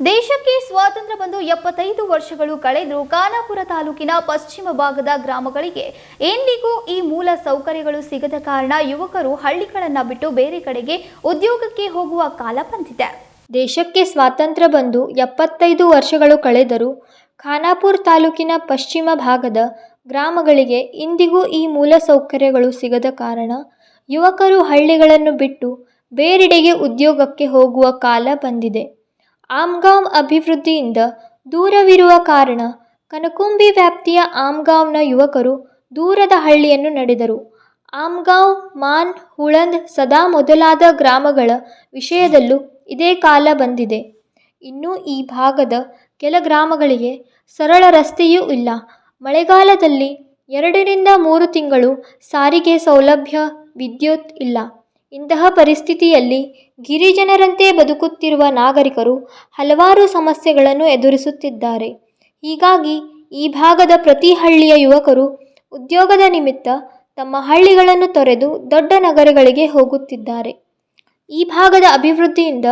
ದೇಶಕ್ಕೆ ಸ್ವಾತಂತ್ರ್ಯ ಬಂದು 75 ವರ್ಷಗಳು ಕಳೆದರೂ ಖಾನಾಪುರ ತಾಲೂಕಿನ ಪಶ್ಚಿಮ ಭಾಗದ ಗ್ರಾಮಗಳಿಗೆ ಎಂದಿಗೂ ಈ ಮೂಲ ಸೌಕರ್ಯಗಳು ಸಿಗದ ಕಾರಣ ಯುವಕರು ಹಳ್ಳಿಗಳನ್ನು ಬಿಟ್ಟು ಬೇರೆ ಕಡೆಗೆ ಉದ್ಯೋಗಕ್ಕೆ ಹೋಗುವ ಕಾಲ ಬಂದಿದೆ. ದೇಶಕ್ಕೆ ಸ್ವಾತಂತ್ರ್ಯ ಬಂದು 75 ವರ್ಷಗಳು ಕಳೆದರೂ ಖಾನಾಪುರ ತಾಲೂಕಿನ ಪಶ್ಚಿಮ ಭಾಗದ ಗ್ರಾಮಗಳಿಗೆ ಇಂದಿಗೂ ಈ ಮೂಲ ಸೌಕರ್ಯಗಳು ಸಿಗದ ಕಾರಣ ಯುವಕರು ಹಳ್ಳಿಗಳನ್ನು ಬಿಟ್ಟು ಬೇರೆಡೆಗೆ ಉದ್ಯೋಗಕ್ಕೆ ಹೋಗುವ ಕಾಲ ಬಂದಿದೆ. ಆಮ್ಗಾಂವ್ ಅಭಿವೃದ್ಧಿಯಿಂದ ದೂರವಿರುವ ಕಾರಣ ಕನಕುಂಬಿ ವ್ಯಾಪ್ತಿಯ ಆಮ್ಗಾಂವ್ನ ಯುವಕರು ದೂರದ ಹಳ್ಳಿಯನ್ನು ನಡೆದರು. ಆಮ್ಗಾಂವ್, ಮಾನ್, ಹುಳಂದ್, ಸದಾ ಮೊದಲಾದ ಗ್ರಾಮಗಳ ವಿಷಯದಲ್ಲೂ ಇದೇ ಕಾಲ ಬಂದಿದೆ. ಇನ್ನು ಈ ಭಾಗದ ಕೆಲ ಗ್ರಾಮಗಳಿಗೆ ಸರಳ ರಸ್ತೆಯೂ ಇಲ್ಲ. ಮಳೆಗಾಲದಲ್ಲಿ 2 ರಿಂದ 3 ತಿಂಗಳು ಸಾರಿಗೆ ಸೌಲಭ್ಯ, ವಿದ್ಯುತ್ ಇಲ್ಲ. ಇಂತಹ ಪರಿಸ್ಥಿತಿಯಲ್ಲಿ ಗಿರಿಜನರಂತೆ ಬದುಕುತ್ತಿರುವ ನಾಗರಿಕರು ಹಲವಾರು ಸಮಸ್ಯೆಗಳನ್ನು ಎದುರಿಸುತ್ತಿದ್ದಾರೆ. ಹೀಗಾಗಿ ಈ ಭಾಗದ ಪ್ರತಿ ಹಳ್ಳಿಯ ಯುವಕರು ಉದ್ಯೋಗದ ನಿಮಿತ್ತ ತಮ್ಮ ಹಳ್ಳಿಗಳನ್ನು ತೊರೆದು ದೊಡ್ಡ ನಗರಗಳಿಗೆ ಹೋಗುತ್ತಿದ್ದಾರೆ. ಈ ಭಾಗದ ಅಭಿವೃದ್ಧಿಯಿಂದ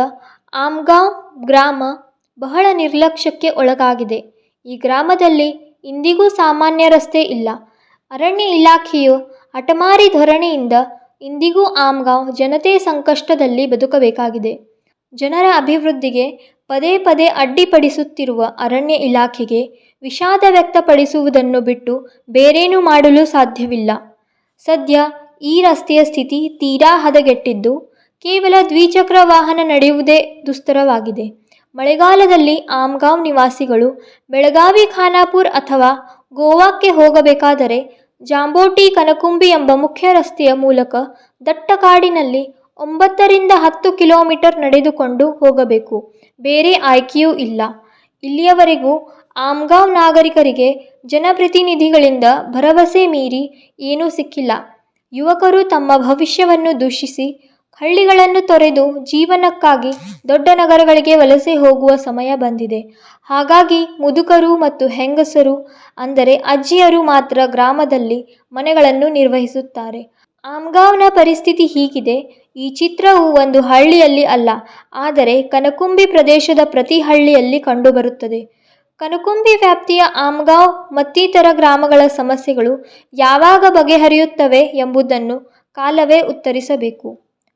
ಆಮ್ಗಾಂವ್ ಗ್ರಾಮ ಬಹಳ ನಿರ್ಲಕ್ಷ್ಯಕ್ಕೆ ಒಳಗಾಗಿದೆ. ಈ ಗ್ರಾಮದಲ್ಲಿ ಇಂದಿಗೂ ಸಾಮಾನ್ಯ ರಸ್ತೆ ಇಲ್ಲ. ಅರಣ್ಯ ಇಲಾಖೆಯು ಹಠಮಾರಿ ಧೋರಣೆಯಿಂದ ಇಂದಿಗೂ ಆಮ್ಗಾಂವ್ ಜನತೆ ಸಂಕಷ್ಟದಲ್ಲಿ ಬದುಕಬೇಕಾಗಿದೆ. ಜನರ ಅಭಿವೃದ್ಧಿಗೆ ಪದೇ ಪದೇ ಅಡ್ಡಿಪಡಿಸುತ್ತಿರುವ ಅರಣ್ಯ ಇಲಾಖೆಗೆ ವಿಷಾದ ವ್ಯಕ್ತಪಡಿಸುವುದನ್ನು ಬಿಟ್ಟು ಬೇರೇನೂ ಮಾಡಲು ಸಾಧ್ಯವಿಲ್ಲ. ಸದ್ಯ ಈ ರಸ್ತೆಯ ಸ್ಥಿತಿ ತೀರಾ ಹದಗೆಟ್ಟಿದ್ದು ಕೇವಲ ದ್ವಿಚಕ್ರ ವಾಹನ ನಡೆಯುವುದೇ ದುಸ್ತರವಾಗಿದೆ. ಮಳೆಗಾಲದಲ್ಲಿ ಆಮ್ಗಾಂವ್ ನಿವಾಸಿಗಳು ಬೆಳಗಾವಿ, ಖಾನಾಪುರ ಅಥವಾ ಗೋವಾಕ್ಕೆ ಹೋಗಬೇಕಾದರೆ ಜಾಂಬೋಟಿ, ಕನಕುಂಬಿ ಎಂಬ ಮುಖ್ಯ ರಸ್ತೆಯ ಮೂಲಕ ದಟ್ಟ ಕಾಡಿನಲ್ಲಿ 9 ರಿಂದ 10 ಕಿಲೋಮೀಟರ್ ನಡೆದುಕೊಂಡು ಹೋಗಬೇಕು. ಬೇರೆ ಆಯ್ಕೆಯೂ ಇಲ್ಲ. ಇಲ್ಲಿಯವರೆಗೂ ಆಮ್ಗಾಂವ್ ನಾಗರಿಕರಿಗೆ ಜನಪ್ರತಿನಿಧಿಗಳಿಂದ ಭರವಸೆ ಮೀರಿ ಏನೂ ಸಿಕ್ಕಿಲ್ಲ. ಯುವಕರು ತಮ್ಮ ಭವಿಷ್ಯವನ್ನು ದೂಷಿಸಿ ಹಳ್ಳಿಗಳನ್ನು ತೊರೆದು ಜೀವನಕ್ಕಾಗಿ ದೊಡ್ಡ ನಗರಗಳಿಗೆ ವಲಸೆ ಹೋಗುವ ಸಮಯ ಬಂದಿದೆ. ಹಾಗಾಗಿ ಮುದುಕರು ಮತ್ತು ಹೆಂಗಸರು ಅಂದರೆ ಅಜ್ಜಿಯರು ಮಾತ್ರ ಗ್ರಾಮದಲ್ಲಿ ಮನೆಗಳನ್ನು ನಿರ್ವಹಿಸುತ್ತಾರೆ. ಆಮ್ಗಾಂವ್ನ ಪರಿಸ್ಥಿತಿ ಹೀಗಿದೆ. ಈ ಚಿತ್ರವು ಒಂದು ಹಳ್ಳಿಯಲ್ಲಿ ಅಲ್ಲ, ಆದರೆ ಕನಕುಂಬಿ ಪ್ರದೇಶದ ಪ್ರತಿ ಹಳ್ಳಿಯಲ್ಲಿ ಕಂಡುಬರುತ್ತದೆ. ಕನಕುಂಬಿ ವ್ಯಾಪ್ತಿಯ ಆಮ್ಗಾಂವ್ ಮತ್ತಿತರ ಗ್ರಾಮಗಳ ಸಮಸ್ಯೆಗಳು ಯಾವಾಗ ಬಗೆಹರಿಯುತ್ತವೆ ಎಂಬುದನ್ನು ಕಾಲವೇ ಉತ್ತರಿಸಬೇಕು.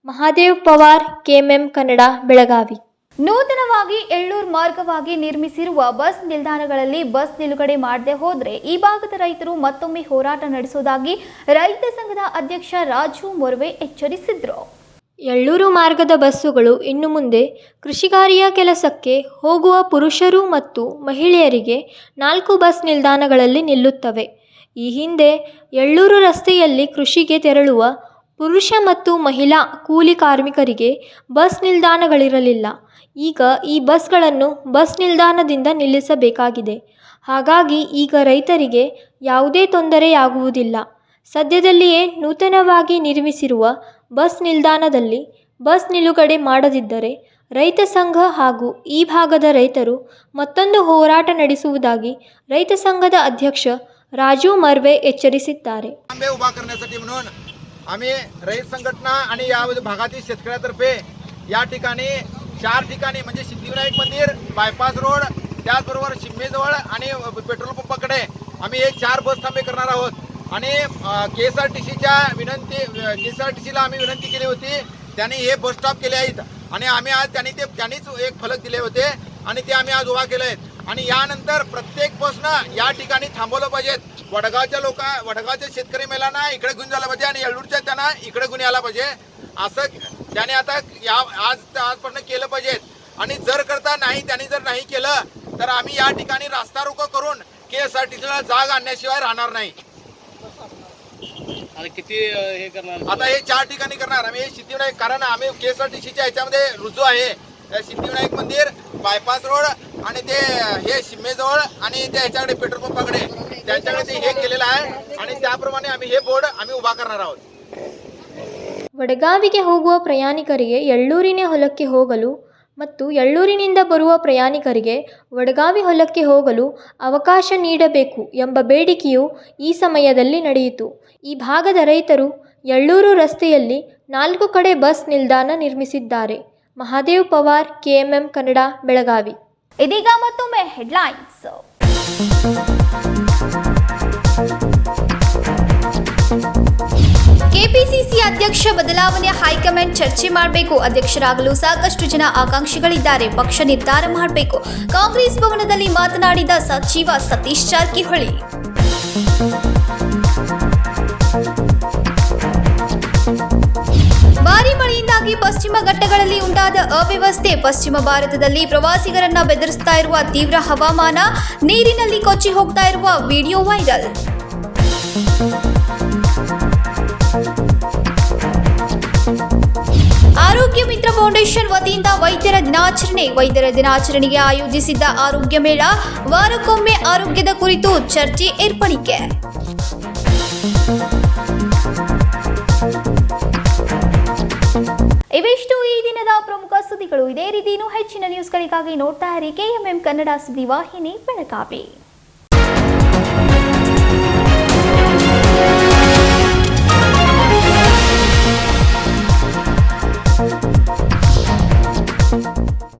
ಮಹಾದೇವ್ ಪವಾರ್, KMM ಕನ್ನಡ, ಬೆಳಗಾವಿ. ನೂತನವಾಗಿ ಎಳ್ಳೂರು ಮಾರ್ಗವಾಗಿ ನಿರ್ಮಿಸಿರುವ ಬಸ್ ನಿಲ್ದಾಣಗಳಲ್ಲಿ ಬಸ್ ನಿಲುಗಡೆ ಮಾಡದೆ ಹೋದರೆ ಈ ಭಾಗದ ರೈತರು ಮತ್ತೊಮ್ಮೆ ಹೋರಾಟ ನಡೆಸುವುದಾಗಿ ರೈತ ಸಂಘದ ಅಧ್ಯಕ್ಷ ರಾಜು ಮೊರ್ವೆ ಎಚ್ಚರಿಸಿದರು. ಎಳ್ಳೂರು ಮಾರ್ಗದ ಬಸ್ಸುಗಳು ಇನ್ನು ಮುಂದೆ ಕೃಷಿಕಾರ್ಯ ಕೆಲಸಕ್ಕೆ ಹೋಗುವ ಪುರುಷರು ಮತ್ತು ಮಹಿಳೆಯರಿಗೆ 4 ಬಸ್ ನಿಲ್ದಾಣಗಳಲ್ಲಿ ನಿಲ್ಲುತ್ತವೆ. ಈ ಹಿಂದೆ ಎಳ್ಳೂರು ರಸ್ತೆಯಲ್ಲಿ ಕೃಷಿಗೆ ತೆರಳುವ ಪುರುಷ ಮತ್ತು ಮಹಿಳಾ ಕೂಲಿ ಕಾರ್ಮಿಕರಿಗೆ ಬಸ್ ನಿಲ್ದಾಣಗಳಿರಲಿಲ್ಲ. ಈಗ ಈ ಬಸ್ಗಳನ್ನು ಬಸ್ ನಿಲ್ದಾಣದಿಂದ ನಿಲ್ಲಿಸಬೇಕಾಗಿದೆ. ಹಾಗಾಗಿ ಈಗ ರೈತರಿಗೆ ಯಾವುದೇ ತೊಂದರೆಯಾಗುವುದಿಲ್ಲ. ಸದ್ಯದಲ್ಲಿಯೇ ನೂತನವಾಗಿ ನಿರ್ಮಿಸಿರುವ ಬಸ್ ನಿಲ್ದಾಣದಲ್ಲಿ ಬಸ್ ನಿಲುಗಡೆ ಮಾಡದಿದ್ದರೆ ರೈತ ಸಂಘ ಹಾಗೂ ಈ ಭಾಗದ ರೈತರು ಮತ್ತೊಂದು ಹೋರಾಟ ನಡೆಸುವುದಾಗಿ ರೈತ ಸಂಘದ अध्यक्ष राजू मर्वे एಚ್ಚರಿಸಿದ್ದಾರೆ. आम्ही रयत संघटना आणि या भागातील शेतकऱ्यातर्फे या ठिकाणी 4 ठिकाणी म्हणजे सिद्धिविनायक मंदिर, बायपास रोड, त्याचबरोबर शिम्मेजवळ आणि पेट्रोल पंपाकडे आम्ही एक 4 बस थांबे करणार आहोत. आणि KSRTCच्या KSRTCला आम्ही विनंती केली होती. त्यांनी हे बस स्टॉप केले आहेत आणि आम्ही आज त्यांनीच एक फलक दिले होते आणि ते आम्ही आज उभा केले आहेत आणि यानंतर प्रत्येक बसनं या ठिकाणी थांबवलं पाहिजेत. वडगावच्या शेतकरी मेलांना इकडे घेऊन जायला पाहिजे आणि येळूरच्या त्यांना इकडे घेऊन यायला पाहिजे, असं त्याने आता आजपर्यंत केलं पाहिजे. आणि जर करता नाही त्यांनी जर नाही केलं तर आम्ही या ठिकाणी रास्ता रोको करून KSRTCला जाग आणण्याशिवाय राहणार नाही. किती हे करणार आता हे 4 ठिकाणी करणार आम्ही. हे सिद्धिविनायक, कारण आम्ही KSRTCच्या ह्याच्यामध्ये रुजू आहे. सिद्धिविनायक मंदिर, बायपास रोड आणि ते हे शिम्मेजवळ आणि त्या ह्याच्याकडे पेट्रोल पंपाकडे त्यांच्याकडे ते हे केलेलं आहे आणि त्याप्रमाणे आम्ही हे बोर्ड आम्ही उभा करणार आहोत. ವಡಗಾವಿಗೆ ಹೋಗುವ ಪ್ರಯಾಣಿಕರಿಗೆ ಎಳ್ಳೂರಿನ ಹೊಲಕ್ಕೆ ಹೋಗಲು ಮತ್ತು ಎಳ್ಳೂರಿನಿಂದ ಬರುವ ಪ್ರಯಾಣಿಕರಿಗೆ ವಡಗಾವಿ ಹೊಲಕ್ಕೆ ಹೋಗಲು ಅವಕಾಶ ನೀಡಬೇಕು ಎಂಬ ಬೇಡಿಕೆಯು ಈ ಸಮಯದಲ್ಲಿ ನಡೆಯಿತು. ಈ ಭಾಗದ ರೈತರು ಎಳ್ಳೂರು ರಸ್ತೆಯಲ್ಲಿ 4 ಕಡೆ ಬಸ್ ನಿಲ್ದಾಣ ನಿರ್ಮಿಸಿದ್ದಾರೆ. ಮಹಾದೇವ್ ಪವಾರ್, KMM ಕನ್ನಡ, ಬೆಳಗಾವಿ. ಇದೀಗ ಮತ್ತೊಮ್ಮೆ ಹೆಡ್ಲೈನ್ಸ್. ಕೆಪಿಸಿಸಿ ಅಧ್ಯಕ್ಷ ಬದಲಾವಣೆ ಹೈಕಮಾಂಡ್ ಚರ್ಚೆ ಮಾಡಬೇಕು. ಅಧ್ಯಕ್ಷರಾಗಲು ಸಾಕಷ್ಟು ಜನ ಆಕಾಂಕ್ಷಿಗಳಿದ್ದಾರೆ. ಪಕ್ಷ ನಿರ್ಧಾರ ಮಾಡಬೇಕು. ಕಾಂಗ್ರೆಸ್ ಭವನದಲ್ಲಿ ಮಾತನಾಡಿದ ಸಚಿವ ಸತೀಶ್ ಜಾರಕಿಹೊಳಿ. ಭಾರೀ ಮಳೆಯಿಂದಾಗಿ ಪಶ್ಚಿಮ ಘಟ್ಟಗಳಲ್ಲಿ ಉಂಟಾದ ಅವ್ಯವಸ್ಥೆ. ಪಶ್ಚಿಮ ಭಾರತದಲ್ಲಿ ಪ್ರವಾಸಿಗರನ್ನ ಬೆದರಿಸ್ತಾ ಇರುವ ತೀವ್ರ ಹವಾಮಾನ. ನೀರಿನಲ್ಲಿ ಕೊಚ್ಚಿ ಹೋಗ್ತಾ ಇರುವ ವಿಡಿಯೋ ವೈರಲ್. ಆರೋಗ್ಯ ಮಿತ್ರ ಫೌಂಡೇಶನ್ ವತಿಯಿಂದ ವೈದ್ಯರ ದಿನಾಚರಣೆ. ವೈದ್ಯರ ದಿನಾಚರಣೆಗೆ ಆಯೋಜಿಸಿದ್ದ ಆರೋಗ್ಯ ಮೇಳ. ವಾರಕ್ಕೊಮ್ಮೆ ಆರೋಗ್ಯದ ಕುರಿತು ಚರ್ಚೆ ಏರ್ಪಡಿಕೆ. ಇವಿಷ್ಟು ಈ ದಿನದ ಪ್ರಮುಖ ಸುದ್ದಿಗಳು. ಇದೇ ರೀತಿ ಇನ್ನೂ ಹೆಚ್ಚಿನ ನ್ಯೂಸ್ಗಳಿಗಾಗಿ ನೋಡ್ತಾ ಇರಿ KMM ಕನ್ನಡ ಸುದ್ದಿ ವಾಹಿನಿ ಬೆಳಗಾವಿ.